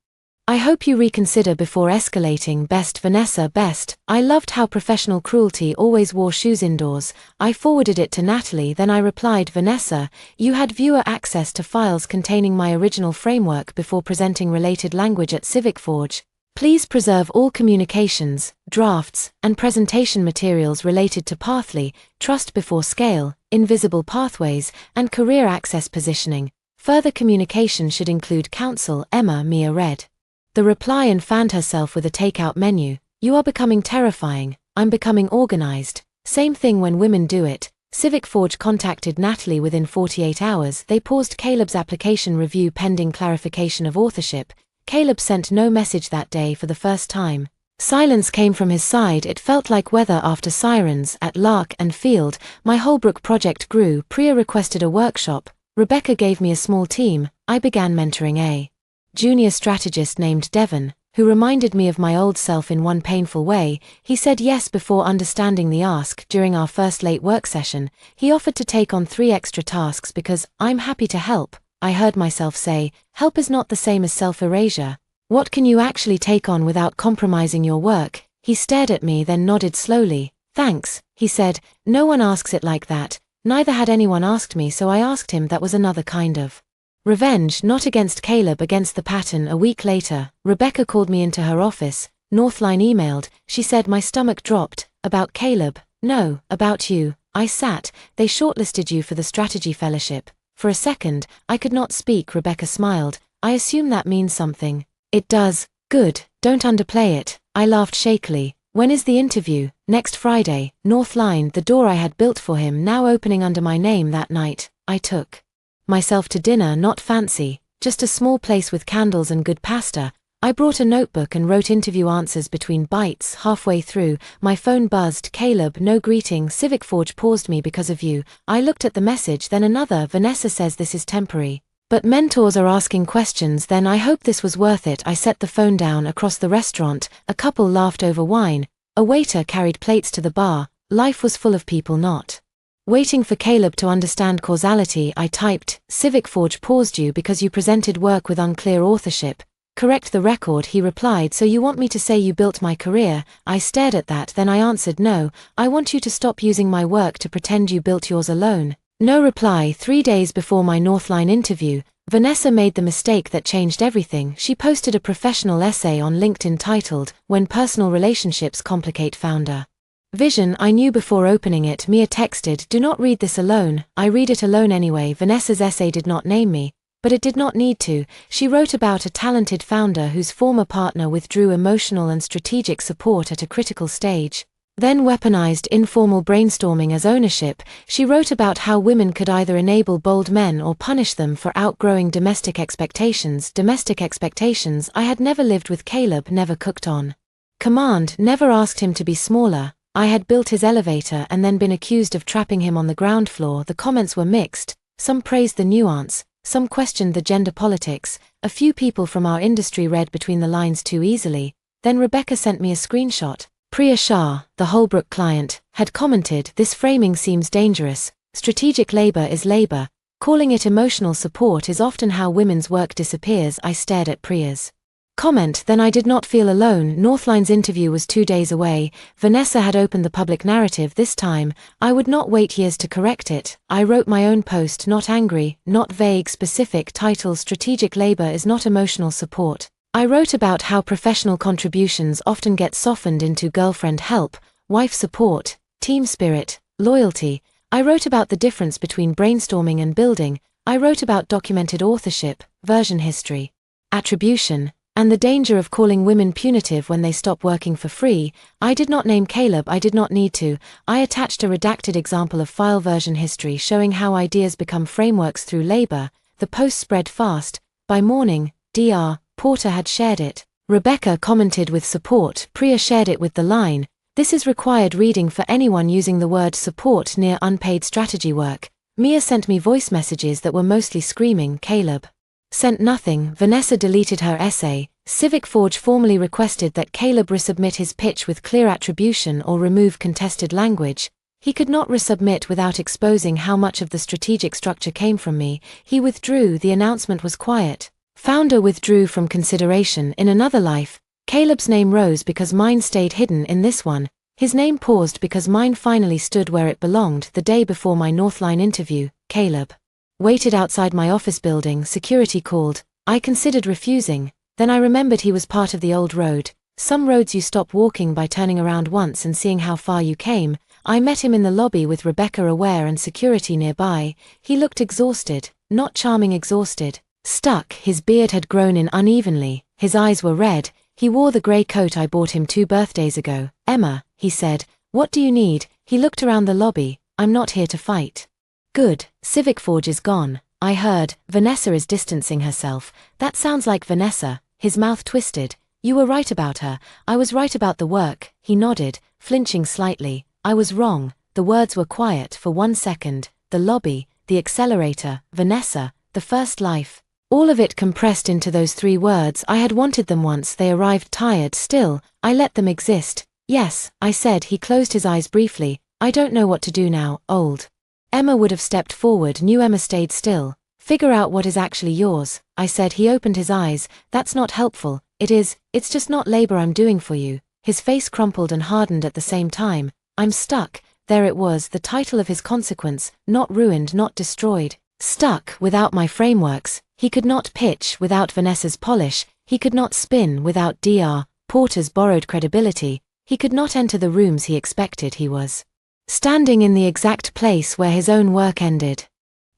I hope you reconsider before escalating. Best, Vanessa." Best. I loved how professional cruelty always wore shoes indoors. I forwarded it to Natalie. Then I replied, "Vanessa, you had viewer access to files containing my original framework before presenting related language at CivicForge. Please preserve all communications, drafts, and presentation materials related to Pathly, trust before scale, invisible pathways, and career access positioning. Further communication should include counsel." Emma. Mia read the reply and fanned herself with a takeout menu. "You are becoming terrifying. I'm becoming organized. Same thing when women do it." CivicForge contacted Natalie within 48 hours. They paused Caleb's application review pending clarification of authorship. Caleb sent no message that day for the first time. Silence came from his side. It felt like weather after sirens. At Lark and Field, my Holbrook project grew. Priya requested a workshop. Rebecca gave me a small team. I began mentoring a junior strategist named Devon, who reminded me of my old self in one painful way. He said yes before understanding the ask. During our first late work session, he offered to take on 3 extra tasks because "I'm happy to help." I heard myself say, "Help is not the same as self-erasure. What can you actually take on without compromising your work?" He stared at me then nodded slowly. "Thanks," he said. "No one asks it like that. Neither had anyone asked me, so I asked him. That was another kind of revenge, not against Caleb, against the pattern. A week later, Rebecca called me into her office. Northline emailed. She said my stomach dropped. About Caleb? No, about you. I sat. They shortlisted you for the strategy fellowship. For a second, I could not speak. Rebecca smiled. I assume that means something. It does. Good, don't underplay it. I laughed shakily. When is the interview? Next Friday. Northline, the door I had built for him now opening under my name. That night, I took myself to dinner. Not fancy, just a small place with candles and good pasta. I brought a notebook and wrote interview answers between bites. Halfway through, my phone buzzed. Caleb, no greeting. CivicForge paused me because of you. I looked at the message, then another. Vanessa says this is temporary, but mentors are asking questions. Then I hope this was worth it. I set the phone down. Across the restaurant, a couple laughed over wine. A waiter carried plates to the bar. Life was full of people not waiting for Caleb to understand causality. I typed, CivicForge paused you because you presented work with unclear authorship. Correct the record. He replied, so you want me to say you built my career? I stared at that, then I answered, no, I want you to stop using my work to pretend you built yours alone. No reply. 3 days before my Northline interview, Vanessa made the mistake that changed everything. She posted a professional essay on LinkedIn titled, When Personal Relationships Complicate Founder Vision. I knew before opening it. Mia texted, do not read this alone. I read it alone anyway. Vanessa's essay did not name me, but it did not need to. She wrote about a talented founder whose former partner withdrew emotional and strategic support at a critical stage, then weaponized informal brainstorming as ownership. She wrote about how women could either enable bold men or punish them for outgrowing domestic expectations. Domestic expectations. I had never lived with Caleb, never cooked on command, never asked him to be smaller. I had built his elevator and then been accused of trapping him on the ground floor. The comments were mixed. Some praised the nuance, some questioned the gender politics. A few people from our industry read between the lines too easily. Then Rebecca sent me a screenshot. Priya Shah, the Holbrook client, had commented, this framing seems dangerous. Strategic labor is labor. Calling it emotional support is often how women's work disappears. I stared at Priya's comment. Then I did not feel alone. Northline's interview was 2 days away. Vanessa had opened the public narrative this time. I would not wait years to correct it. I wrote my own post, not angry, not vague, specific. Title, Strategic Labor is Not Emotional Support. I wrote about how professional contributions often get softened into girlfriend help, wife support, team spirit, loyalty. I wrote about the difference between brainstorming and building. I wrote about documented authorship, version history, attribution, and the danger of calling women punitive when they stop working for free. I did not name Caleb. I did not need to. I attached a redacted example of file version history showing how ideas become frameworks through labor. The post spread fast. By morning, Dr. Porter had shared it. Rebecca commented with support. Priya shared it with the line, this is required reading for anyone using the word support near unpaid strategy work. Mia sent me voice messages that were mostly screaming. Caleb sent nothing. Vanessa deleted her essay. CivicForge formally requested that Caleb resubmit his pitch with clear attribution or remove contested language. He could not resubmit without exposing how much of the strategic structure came from me. He withdrew. The announcement was quiet. Founder withdrew from consideration. In another life, Caleb's name rose because mine stayed hidden. In this one, his name paused because mine finally stood where it belonged. The day before my Northline interview, Caleb waited outside my office building. Security called. I considered refusing. Then I remembered he was part of the old road. Some roads you stop walking by turning around once and seeing how far you came. I met him in the lobby with Rebecca aware and security nearby. He looked exhausted, not charming, exhausted. Stuck. His beard had grown in unevenly. His eyes were red. He wore the grey coat I bought him 2 birthdays ago. Emma, he said, what do you need? He looked around the lobby. I'm not here to fight. Good. CivicForge is gone. I heard. Vanessa is distancing herself. That sounds like Vanessa. His mouth twisted. You were right about her. I was right about the work. He nodded, flinching slightly. I was wrong. The words were quiet for 1 second. The lobby, the accelerator, Vanessa, the first life. All of it compressed into those 3 words. I had wanted them once. They arrived tired. Still, I let them exist. Yes, I said. He closed his eyes briefly. I don't know what to do now, old. Emma would have stepped forward. New Emma stayed still. Figure out what is actually yours, I said. He opened his eyes. That's not helpful. It is. It's just not labor I'm doing for you. His face crumpled and hardened at the same time. I'm stuck. There it was, the title of his consequence, not ruined, not destroyed. Stuck without my frameworks, he could not pitch without Vanessa's polish, he could not spin without Dr. Porter's borrowed credibility, he could not enter the rooms he expected. He was standing in the exact place where his own work ended.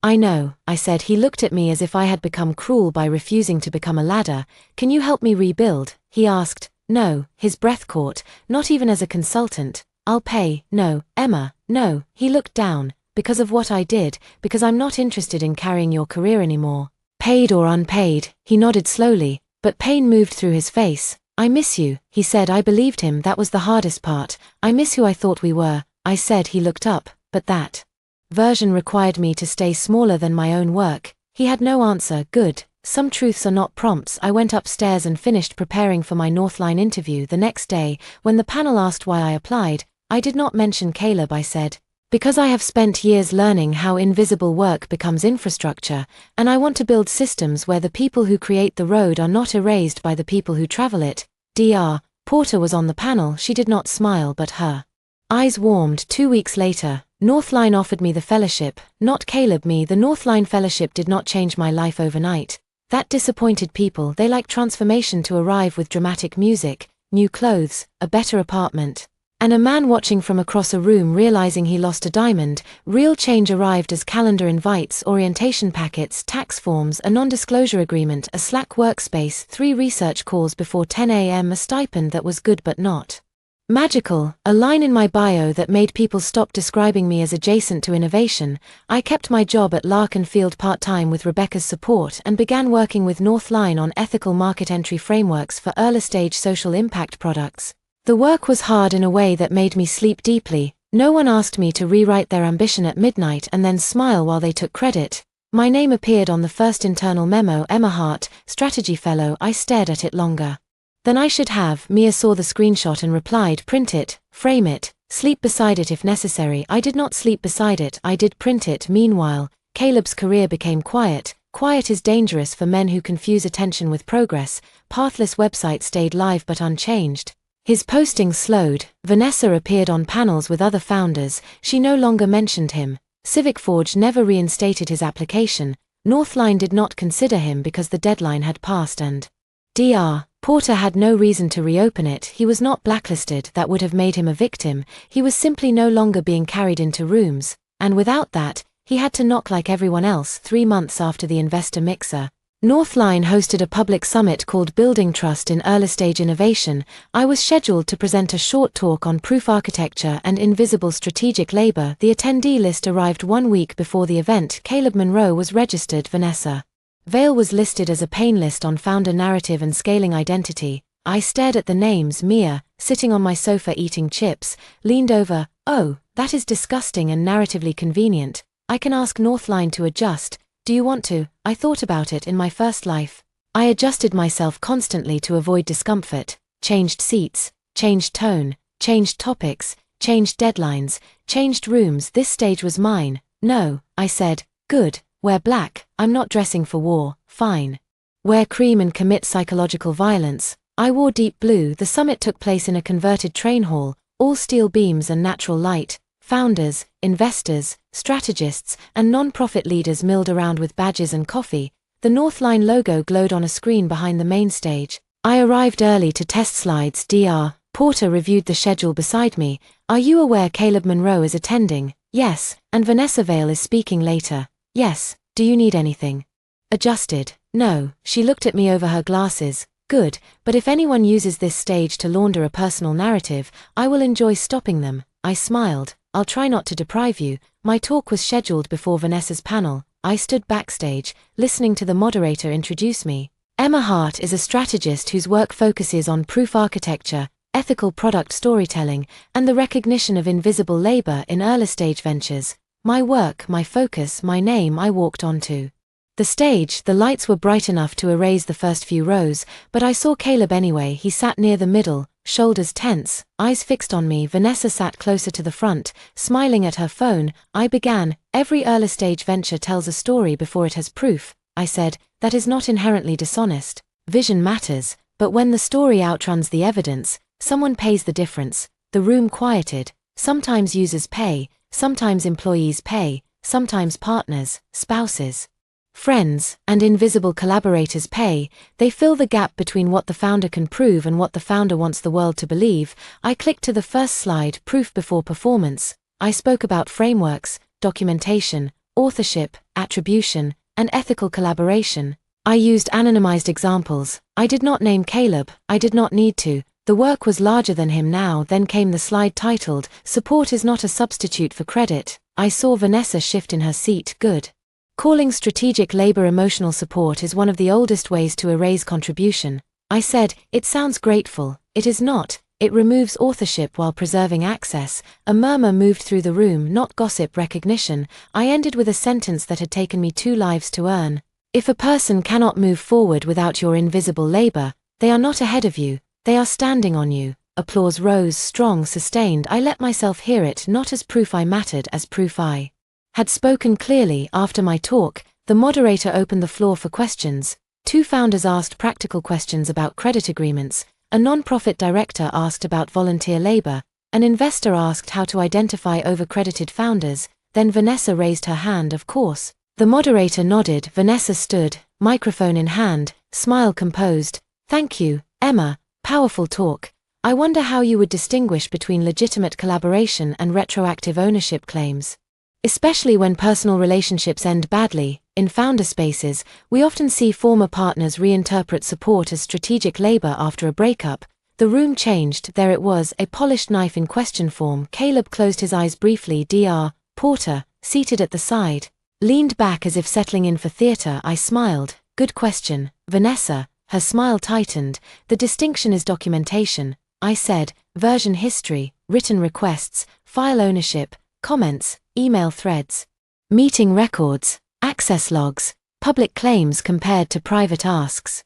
I know, I said. He looked at me as if I had become cruel by refusing to become a ladder. Can you help me rebuild? He asked. No, his breath caught, not even as a consultant. I'll pay. No, Emma, no. He looked down. Because of what I did, because I'm not interested in carrying your career anymore. Paid or unpaid, he nodded slowly, but pain moved through his face. I miss you, he said. I believed him, that was the hardest part. I miss who I thought we were, I said. He looked up, but that version required me to stay smaller than my own work. He had no answer. Good. Some truths are not prompts. I went upstairs and finished preparing for my Northline interview the next day. When the panel asked why I applied, I did not mention Caleb. I said, because I have spent years learning how invisible work becomes infrastructure, and I want to build systems where the people who create the road are not erased by the people who travel it. Dr. Porter was on the panel. She did not smile, but her eyes warmed. 2 weeks later, Northline offered me the fellowship, not Caleb. Me. The Northline fellowship did not change my life overnight. That disappointed people. They like transformation to arrive with dramatic music, new clothes, a better apartment, and a man watching from across a room realizing he lost a diamond. Real change arrived as calendar invites, orientation packets, tax forms, a non-disclosure agreement, a Slack workspace, 3 research calls before 10 a.m., a stipend that was good but not magical, a line in my bio that made people stop describing me as adjacent to innovation. I kept my job at Larkin Field part-time with Rebecca's support and began working with Northline on ethical market entry frameworks for early-stage social impact products. The work was hard in a way that made me sleep deeply. No one asked me to rewrite their ambition at midnight and then smile while they took credit. My name appeared on the first internal memo, Emma Hart, Strategy Fellow. I stared at it longer than I should have. Mia saw the screenshot and replied, print it, frame it, sleep beside it if necessary. I did not sleep beside it, I did print it. Meanwhile, Caleb's career became quiet. Quiet is dangerous for men who confuse attention with progress. Pathless website stayed live but unchanged. His posting slowed. Vanessa appeared on panels with other founders. She no longer mentioned him. CivicForge never reinstated his application. Northline did not consider him because the deadline had passed, and Dr. Porter had no reason to reopen it. He was not blacklisted. That would have made him a victim. He was simply no longer being carried into rooms, and without that, he had to knock like everyone else. 3 months after the investor mixer, Northline hosted a public summit called Building Trust in Early-Stage Innovation. I was scheduled to present a short talk on proof architecture and invisible strategic labor. The attendee list arrived 1 week before the event. Caleb Monroe was registered. Vanessa Vale was listed as a pain list on founder narrative and scaling identity. I stared at the names. Mia, sitting on my sofa eating chips, leaned over. Oh, that is disgusting and narratively convenient. I can ask Northline to adjust. Do you want to? I thought about it. In my first life, I adjusted myself constantly to avoid discomfort, changed seats, changed tone, changed topics, changed deadlines, changed rooms. This stage was mine. No, I said. Good. Wear black. I'm not dressing for war. Fine. Wear cream and commit psychological violence. I wore deep blue. The summit took place in a converted train hall, all steel beams and natural light. Founders, investors, strategists, and non-profit leaders milled around with badges and coffee. The Northline logo glowed on a screen behind the main stage. I arrived early to test slides. Dr. Porter reviewed the schedule beside me. Are you aware Caleb Monroe is attending? Yes. And Vanessa Vale is speaking later. Yes. Do you need anything adjusted? No. She looked at me over her glasses. Good, but if anyone uses this stage to launder a personal narrative, I will enjoy stopping them. I smiled. I'll try not to deprive you. My talk was scheduled before Vanessa's panel. I stood backstage, listening to the moderator introduce me. Emma Hart is a strategist whose work focuses on proof architecture, ethical product storytelling, and the recognition of invisible labor in early-stage ventures. My work, my focus, my name. I walked onto the stage. The lights were bright enough to erase the first few rows, but I saw Caleb anyway. He sat near the middle, shoulders tense, eyes fixed on me. Vanessa sat closer to the front, smiling at her phone. I began. Every early-stage venture tells a story before it has proof. I said, that is not inherently dishonest. Vision matters, but when the story outruns the evidence, someone pays the difference. The room quieted. sometimes users pay, sometimes employees pay, sometimes partners, spouses, friends, and invisible collaborators pay. They fill the gap between what the founder can prove and what the founder wants the world to believe. I clicked to the first slide, proof before performance. I spoke about frameworks, documentation, authorship, attribution, and ethical collaboration. I used anonymized examples. I did not name Caleb. I did not need to. The work was larger than him now. Then came the slide titled, Support is not a substitute for credit. I saw Vanessa shift in her seat. Good. Calling strategic labor emotional support is one of the oldest ways to erase contribution. I said, it sounds grateful. It is not. It removes authorship while preserving access. A murmur moved through the room, not gossip, recognition. I ended with a sentence that had taken me 2 lives to earn. If a person cannot move forward without your invisible labor, they are not ahead of you, they are standing on you. Applause rose, strong, sustained. I let myself hear it, not as proof I mattered, as proof I had spoken clearly. After my talk, the moderator opened the floor for questions. 2 founders asked practical questions about credit agreements, a non-profit director asked about volunteer labor, an investor asked how to identify overcredited founders, then Vanessa raised her hand. Of course. The moderator nodded. Vanessa stood, microphone in hand, smile composed. Thank you, Emma, powerful talk. I wonder how you would distinguish between legitimate collaboration and retroactive ownership claims. Especially when personal relationships end badly, in founder spaces, we often see former partners reinterpret support as strategic labor after a breakup. The room changed. There it was, a polished knife in question form. Caleb closed his eyes briefly. Dr. Porter, seated at the side, leaned back as if settling in for theater. I smiled. Good question, Vanessa. Her smile tightened. The distinction is documentation. I said, version history, written requests, file ownership, comments, email threads, meeting records, access logs, public claims compared to private asks.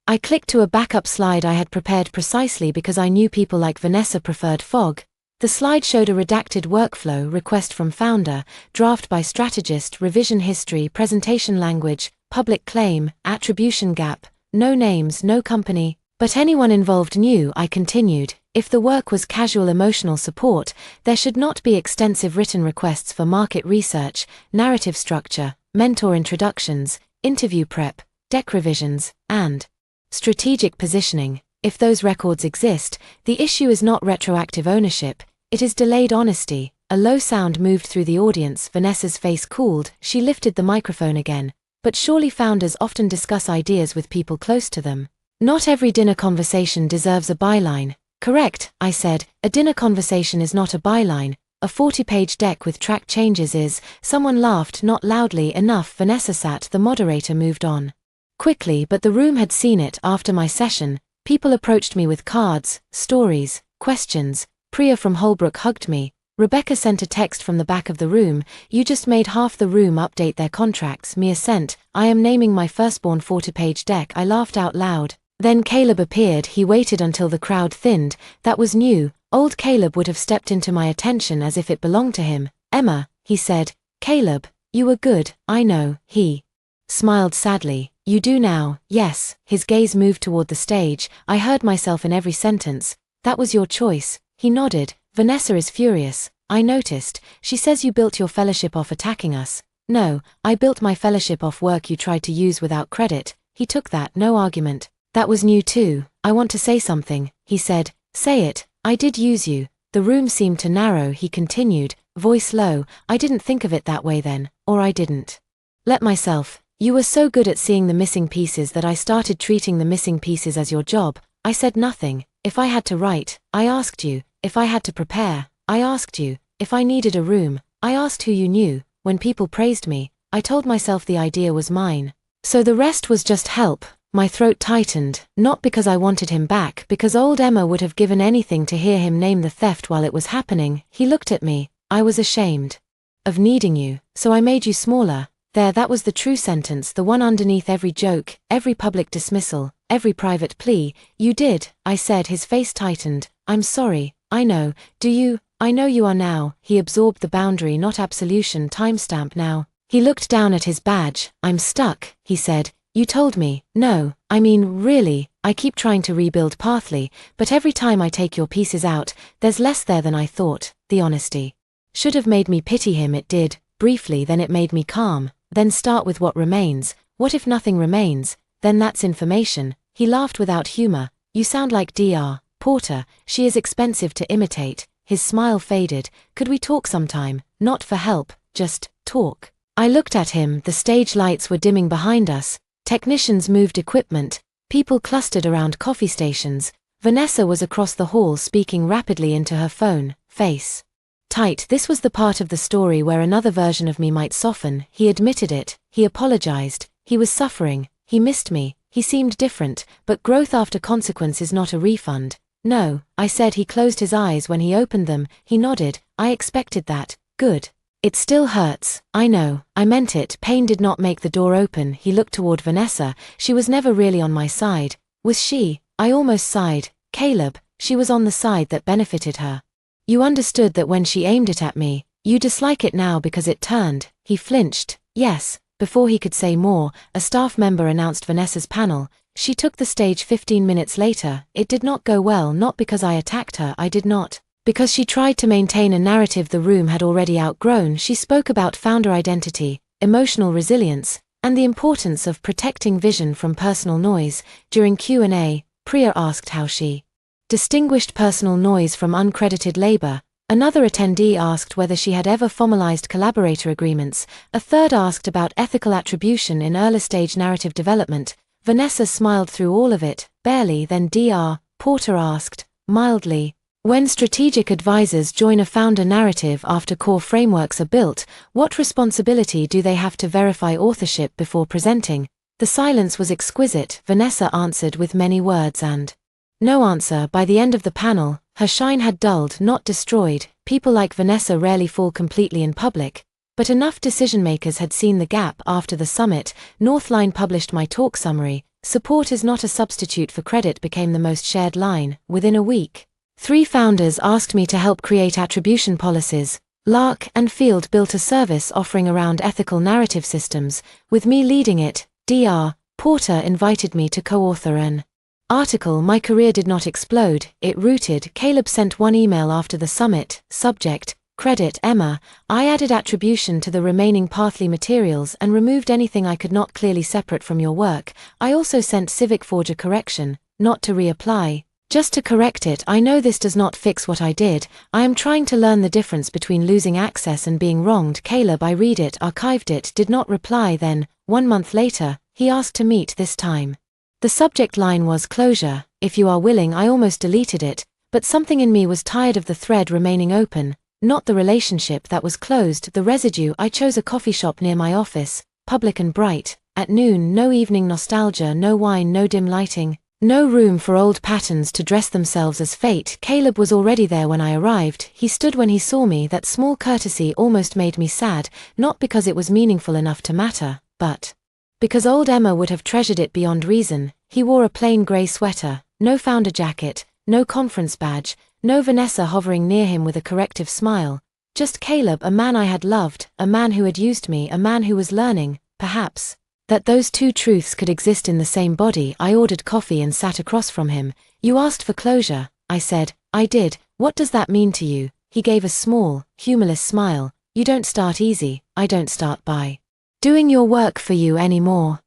I clicked to a backup slide I had prepared precisely because I knew people like Vanessa preferred fog. The slide showed a redacted workflow, request from founder, draft by strategist, revision history, presentation language, public claim, attribution gap, no names, no company, but anyone involved knew. I continued. If the work was casual emotional support, there should not be extensive written requests for market research, narrative structure, mentor introductions, interview prep, deck revisions, and strategic positioning. If those records exist, the issue is not retroactive ownership, it is delayed honesty. A low sound moved through the audience. Vanessa's face cooled. She lifted the microphone again. But surely founders often discuss ideas with people close to them. Not every dinner conversation deserves a byline. Correct, I said. A dinner conversation is not a byline. A 40-page deck with track changes is. Someone laughed, not loudly enough. Vanessa sat. The moderator moved on quickly, but the room had seen it. After my session, people approached me with cards, stories, questions. Priya from Holbrook hugged me. Rebecca sent a text from the back of the room. You just made half the room update their contracts. Mia sent, I am naming my firstborn 40-page deck. I laughed out loud. Then Caleb appeared. He waited until the crowd thinned. That was new. Old Caleb would have stepped into my attention as if it belonged to him. Emma, he said. Caleb, you were good, I know. He smiled sadly. You do now, yes. His gaze moved toward the stage. I heard myself in every sentence. That was your choice. He nodded. Vanessa is furious. I noticed. She says you built your fellowship off attacking us. No, I built my fellowship off work you tried to use without credit. He took that, no argument. That was new too. I want to say something, he said. Say it. I did use you. The room seemed to narrow. He continued, voice low. I didn't think of it that way then, or I didn't let myself. You were so good at seeing the missing pieces that I started treating the missing pieces as your job. I said nothing. If I had to write, I asked you. If I had to prepare, I asked you. If I needed a room, I asked who you knew. When people praised me, I told myself the idea was mine. So the rest was just help. My throat tightened, not because I wanted him back, because old Emma would have given anything to hear him name the theft while it was happening. He looked at me. I was ashamed of needing you, so I made you smaller. There, that was the true sentence, the one underneath every joke, every public dismissal, every private plea. You did, I said. His face tightened. I'm sorry, I know. Do you? I know you are now. He absorbed the boundary, not absolution. Timestamp now. He looked down at his badge. I'm stuck, he said. You told me. No, I mean, really, I keep trying to rebuild Parthley, but every time I take your pieces out, there's less there than I thought. The honesty should have made me pity him. It did, briefly, then it made me calm. Then start with what remains. What if nothing remains? Then that's information. He laughed without humor. You sound like Dr. Porter. She is expensive to imitate. His smile faded. Could we talk sometime? Not for help, just talk. I looked at him. The stage lights were dimming behind us. Technicians moved equipment. People clustered around coffee stations. Vanessa was across the hall speaking rapidly into her phone, face tight. This was the part of the story where another version of me might soften. He admitted it. He apologized. He was suffering. He missed me. He seemed different, but growth after consequence is not a refund. No, I said. He closed his eyes when he opened them. He nodded. I expected that. Good. It still hurts. I know. I meant it. Pain did not make the door open. He looked toward Vanessa. She was never really on my side. Was she? I almost sighed. Caleb, she was on the side that benefited her. You understood that when she aimed it at me. You dislike it now because it turned. He flinched. Yes. Before he could say more, a staff member announced Vanessa's panel. She took the stage 15 minutes later. It did not go well, not because I attacked her. I did not. Because she tried to maintain a narrative the room had already outgrown. She spoke about founder identity, emotional resilience, and the importance of protecting vision from personal noise. During Q&A, Priya asked how she distinguished personal noise from uncredited labor. Another attendee asked whether she had ever formalized collaborator agreements. A third asked about ethical attribution in early-stage narrative development. Vanessa smiled through all of it, barely. Then Dr. Porter asked, mildly, when strategic advisors join a founder narrative after core frameworks are built, what responsibility do they have to verify authorship before presenting? The silence was exquisite. Vanessa answered with many words and no answer. By the end of the panel, her shine had dulled, not destroyed. People like Vanessa rarely fall completely in public, but enough decision-makers had seen the gap. After the summit, Northline published my talk summary. Support is not a substitute for credit became the most shared line. Within a week, 3 founders asked me to help create attribution policies. Lark and Field built a service offering around ethical narrative systems, with me leading it. Dr. Porter invited me to co-author an article. My career did not explode, it rooted. Caleb sent one email after the summit. Subject, credit Emma. I added attribution to the remaining Parthley materials and removed anything I could not clearly separate from your work. I also sent Civic Forge a correction, not to reapply, just to correct it. I know this does not fix what I did. I am trying to learn the difference between losing access and being wronged. Caleb, I read it, archived it, did not reply. Then, 1 month later, he asked to meet. This time the subject line was closure. If you are willing. I almost deleted it, but something in me was tired of the thread remaining open, not the relationship that was closed, the residue. I chose a coffee shop near my office, public and bright. At noon, no evening nostalgia, no wine, no dim lighting, no room for old patterns to dress themselves as fate. Caleb was already there when I arrived. He stood when he saw me. That small courtesy almost made me sad, not because it was meaningful enough to matter, but because old Emma would have treasured it beyond reason. He wore a plain grey sweater, no founder jacket, no conference badge, no Vanessa hovering near him with a corrective smile. Just Caleb, a man I had loved, a man who had used me, a man who was learning, perhaps, that those two truths could exist in the same body. I ordered coffee and sat across from him. You asked for closure, I said. I did. What does that mean to you? He gave a small, humorless smile. You don't start easy. I don't start by doing your work for you anymore.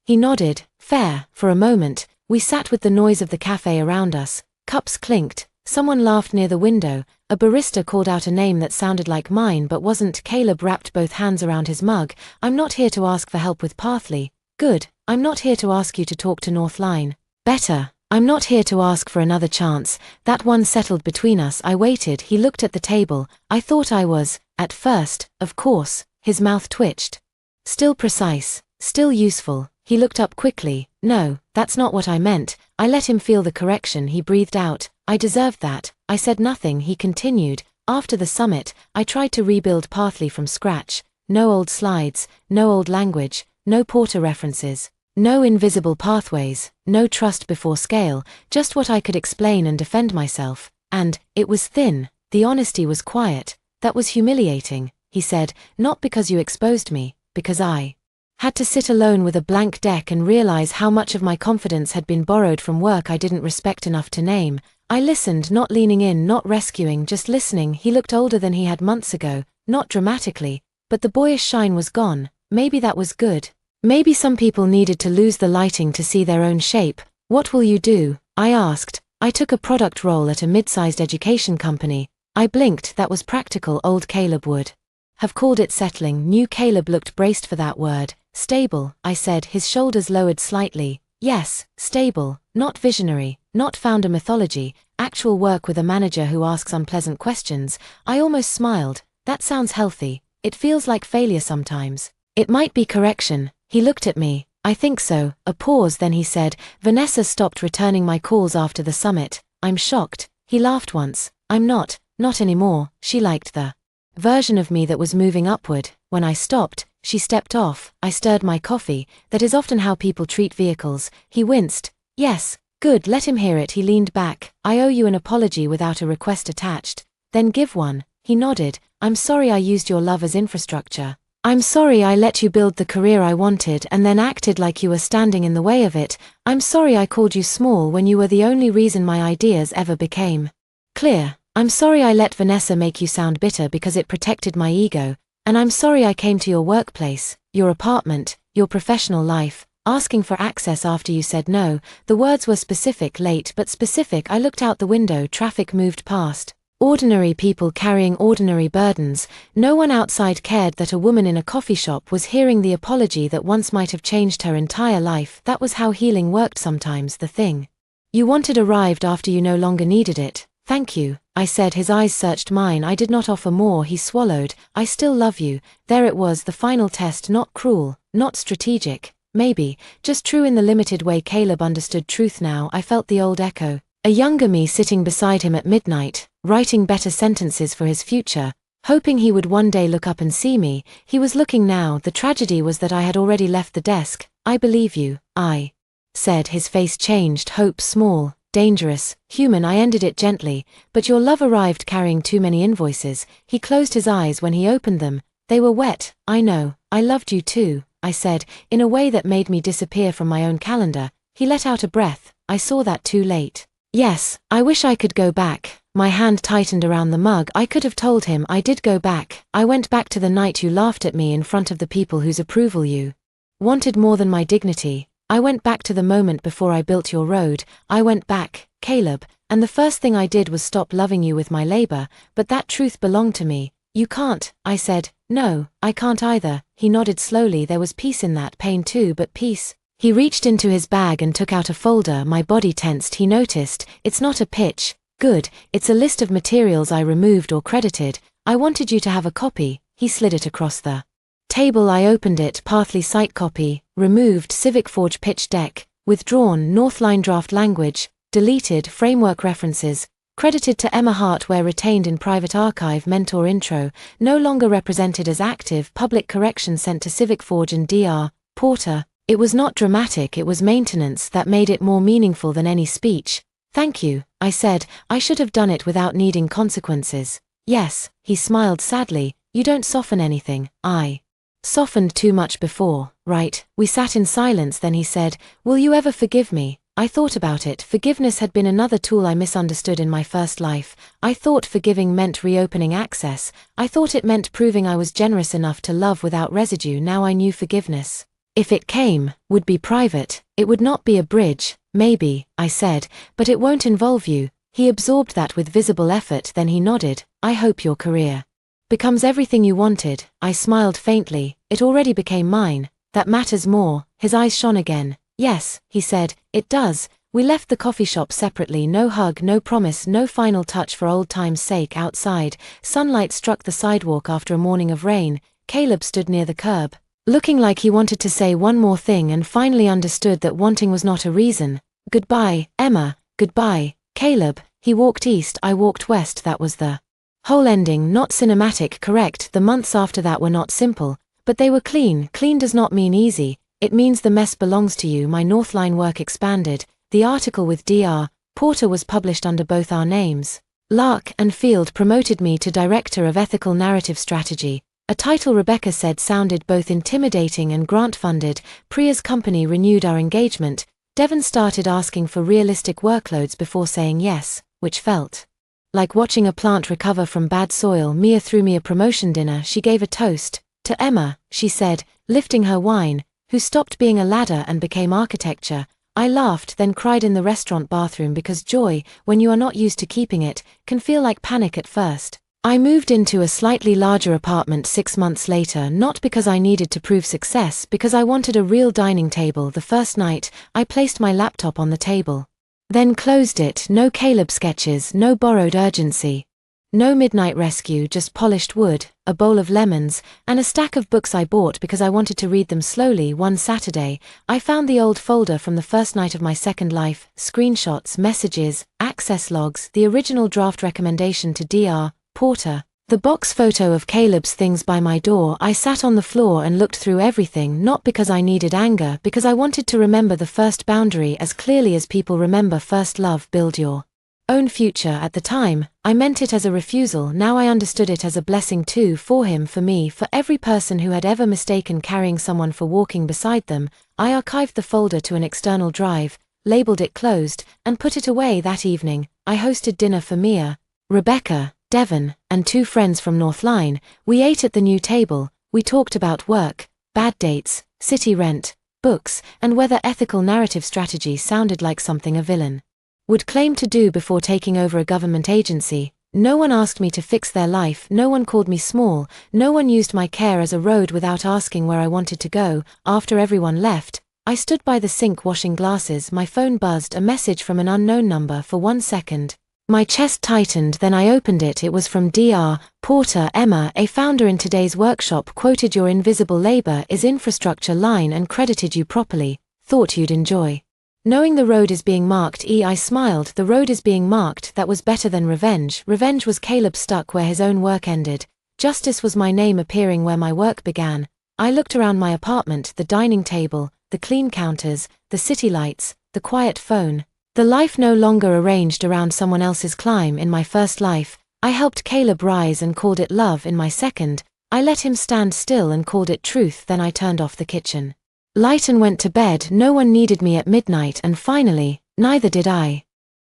He nodded. Fair. For a moment, we sat with the noise of the cafe around us. Cups clinked. Someone laughed near the window. A barista called out a name that sounded like mine but wasn't. Caleb wrapped both hands around his mug. I'm not here to ask for help with Parthley. Good. I'm not here to ask you to talk to Northline. Better. I'm not here to ask for another chance. That one settled between us. I waited. He looked at the table. I thought I was, at first, of course. His mouth twitched. Still precise. Still useful. He looked up quickly. No, that's not what I meant. I let him feel the correction. He breathed out. I deserved that. I said nothing. He continued. After the summit, I tried to rebuild Parthley from scratch. No old slides, no old language, no Porter references, no invisible pathways, no trust before scale, just what I could explain and defend myself. And it was thin. The honesty was quiet. That was humiliating, he said, not because you exposed me, because I Had to sit alone with a blank deck and realize how much of my confidence had been borrowed from work I didn't respect enough to name. I listened, not leaning in, not rescuing, just listening. He looked older than he had months ago, not dramatically, but the boyish shine was gone. Maybe that was good. Maybe some people needed to lose the lighting to see their own shape. What will you do? I asked. I took a product role at a mid-sized education company. I blinked. That was practical. Old Caleb would have called it settling. New Caleb looked braced for that word. Stable, I said, his shoulders lowered slightly. Yes, stable, not visionary, not founder mythology, actual work with a manager who asks unpleasant questions. I almost smiled. That sounds healthy. It feels like failure sometimes. It might be correction. He looked at me. I think so. A pause, then he said, Vanessa stopped returning my calls after the summit. I'm shocked. He laughed once. I'm not anymore. She liked the version of me that was moving upward. When I stopped, she stepped off. I stirred my coffee. That is often how people treat vehicles. He winced. Yes, good, let him hear it. He leaned back. I owe you an apology without a request attached. Then give one. He nodded. I'm sorry I used your love as infrastructure. I'm sorry I let you build the career I wanted and then acted like you were standing in the way of it. I'm sorry I called you small when you were the only reason my ideas ever became clear. I'm sorry I let Vanessa make you sound bitter because it protected my ego. And I'm sorry I came to your workplace, your apartment, your professional life, asking for access after you said no. The words were specific, late but specific. I looked out the window. Traffic moved past. Ordinary people carrying ordinary burdens. No one outside cared that a woman in a coffee shop was hearing the apology that once might have changed her entire life. That was how healing worked sometimes. The thing you wanted arrived after you no longer needed it. Thank you, I said. His eyes searched mine. I did not offer more. He swallowed. I still love you. There it was, the final test, not cruel, not strategic, maybe, just true in the limited way Caleb understood truth now. I felt the old echo. A younger me sitting beside him at midnight, writing better sentences for his future, hoping he would one day look up and see me. He was looking now. The tragedy was that I had already left the desk. I believe you, I said. His face changed. Hope, small, dangerous, human. I ended it gently. But your love arrived carrying too many invoices. He closed his eyes when he opened them. They were wet. I know. I loved you too, I said, in a way that made me disappear from my own calendar. He let out a breath. I saw that too late. Yes, I wish I could go back. My hand tightened around the mug. I could have told him I did go back. I went back to the night you laughed at me in front of the people whose approval you wanted more than my dignity. I went back to the moment before I built your road. I went back, Caleb, and the first thing I did was stop loving you with my labor, but that truth belonged to me. You can't, I said. No, I can't either. He nodded slowly. There was peace in that, pain too, but peace. He reached into his bag and took out a folder. My body tensed. He noticed. It's not a pitch. Good, it's a list of materials I removed or credited. I wanted you to have a copy. He slid it across the table. I opened it. Pathly site copy, removed. Civic Forge pitch deck, withdrawn. Northline draft language, deleted. Framework references, credited to Emma Hardware, retained in private archive. Mentor intro, no longer represented as active. Public correction sent to Civic Forge and Dr. Porter. It was not dramatic, it was maintenance that made it more meaningful than any speech. Thank you, I said. I should have done it without needing consequences. Yes, he smiled sadly. You don't soften anything. I softened too much before, right? We sat in silence. Then he said, will you ever forgive me? I thought about it. Forgiveness had been another tool I misunderstood in my first life. I thought forgiving meant reopening access. I thought it meant proving I was generous enough to love without residue. Now I knew forgiveness, if it came, would be private. It would not be a bridge. Maybe, I said, but it won't involve you. He absorbed that with visible effort. Then he nodded. I hope your career becomes everything you wanted. I smiled faintly. It already became mine. That matters more. His eyes shone again. Yes, he said, it does. We left the coffee shop separately. No hug, no promise, no final touch for old time's sake. Outside, sunlight struck the sidewalk after a morning of rain. Caleb stood near the curb, looking like he wanted to say one more thing and finally understood that wanting was not a reason. Goodbye, Emma. Goodbye, Caleb. He walked east, I walked west. That was the whole ending. Not cinematic, correct. The months after that were not simple, but they were clean. Clean does not mean easy. It means the mess belongs to you. My Northline work expanded. The article with Dr. Porter was published under both our names. Lark and Field promoted me to Director of Ethical Narrative Strategy. A title Rebecca said sounded both intimidating and grant-funded. Priya's company renewed our engagement. Devon started asking for realistic workloads before saying yes, which felt like watching a plant recover from bad soil. Mia threw me a promotion dinner. She gave a toast to Emma, she said, lifting her wine, who stopped being a ladder and became architecture. I laughed, then cried in the restaurant bathroom because joy, when you are not used to keeping it, can feel like panic at first. I moved into a slightly larger apartment 6 months later, not because I needed to prove success, because I wanted a real dining table. The first night, I placed my laptop on the table. Then closed it. No Caleb sketches, no borrowed urgency. No midnight rescue, just polished wood, a bowl of lemons, and a stack of books I bought because I wanted to read them slowly. One Saturday, I found the old folder from the first night of my second life, screenshots, messages, access logs, the original draft recommendation to Dr. Porter, the box photo of Caleb's things by my door. I sat on the floor and looked through everything, not because I needed anger, because I wanted to remember the first boundary as clearly as people remember first love. Build your own future. At the time, I meant it as a refusal. Now I understood it as a blessing too, for him, for me, for every person who had ever mistaken carrying someone for walking beside them. I archived the folder to an external drive, labeled it closed, and put it away. That evening, I hosted dinner for Mia, Rebecca, Devon, and 2 friends from North Line. We ate at the new table. We talked about work, bad dates, city rent, books, and whether ethical narrative strategy sounded like something a villain would claim to do before taking over a government agency. No one asked me to fix their life, no one called me small, no one used my care as a road without asking where I wanted to go. After everyone left, I stood by the sink washing glasses. My phone buzzed, a message from an unknown number. For 1 second, my chest tightened, then I opened it. It was from Dr. Porter. Emma, a founder in today's workshop, quoted your invisible labor is infrastructure line and credited you properly. Thought you'd enjoy knowing the road is being marked. I smiled. The road is being marked. That was better than revenge. Revenge was Caleb stuck where his own work ended. Justice was my name appearing where my work began. I looked around my apartment, the dining table, the clean counters, the city lights, the quiet phone. The life no longer arranged around someone else's climb. In my first life, I helped Caleb rise and called it love. In my second, I let him stand still and called it truth. Then I turned off the kitchen light and went to bed. No one needed me at midnight, and finally, neither did I.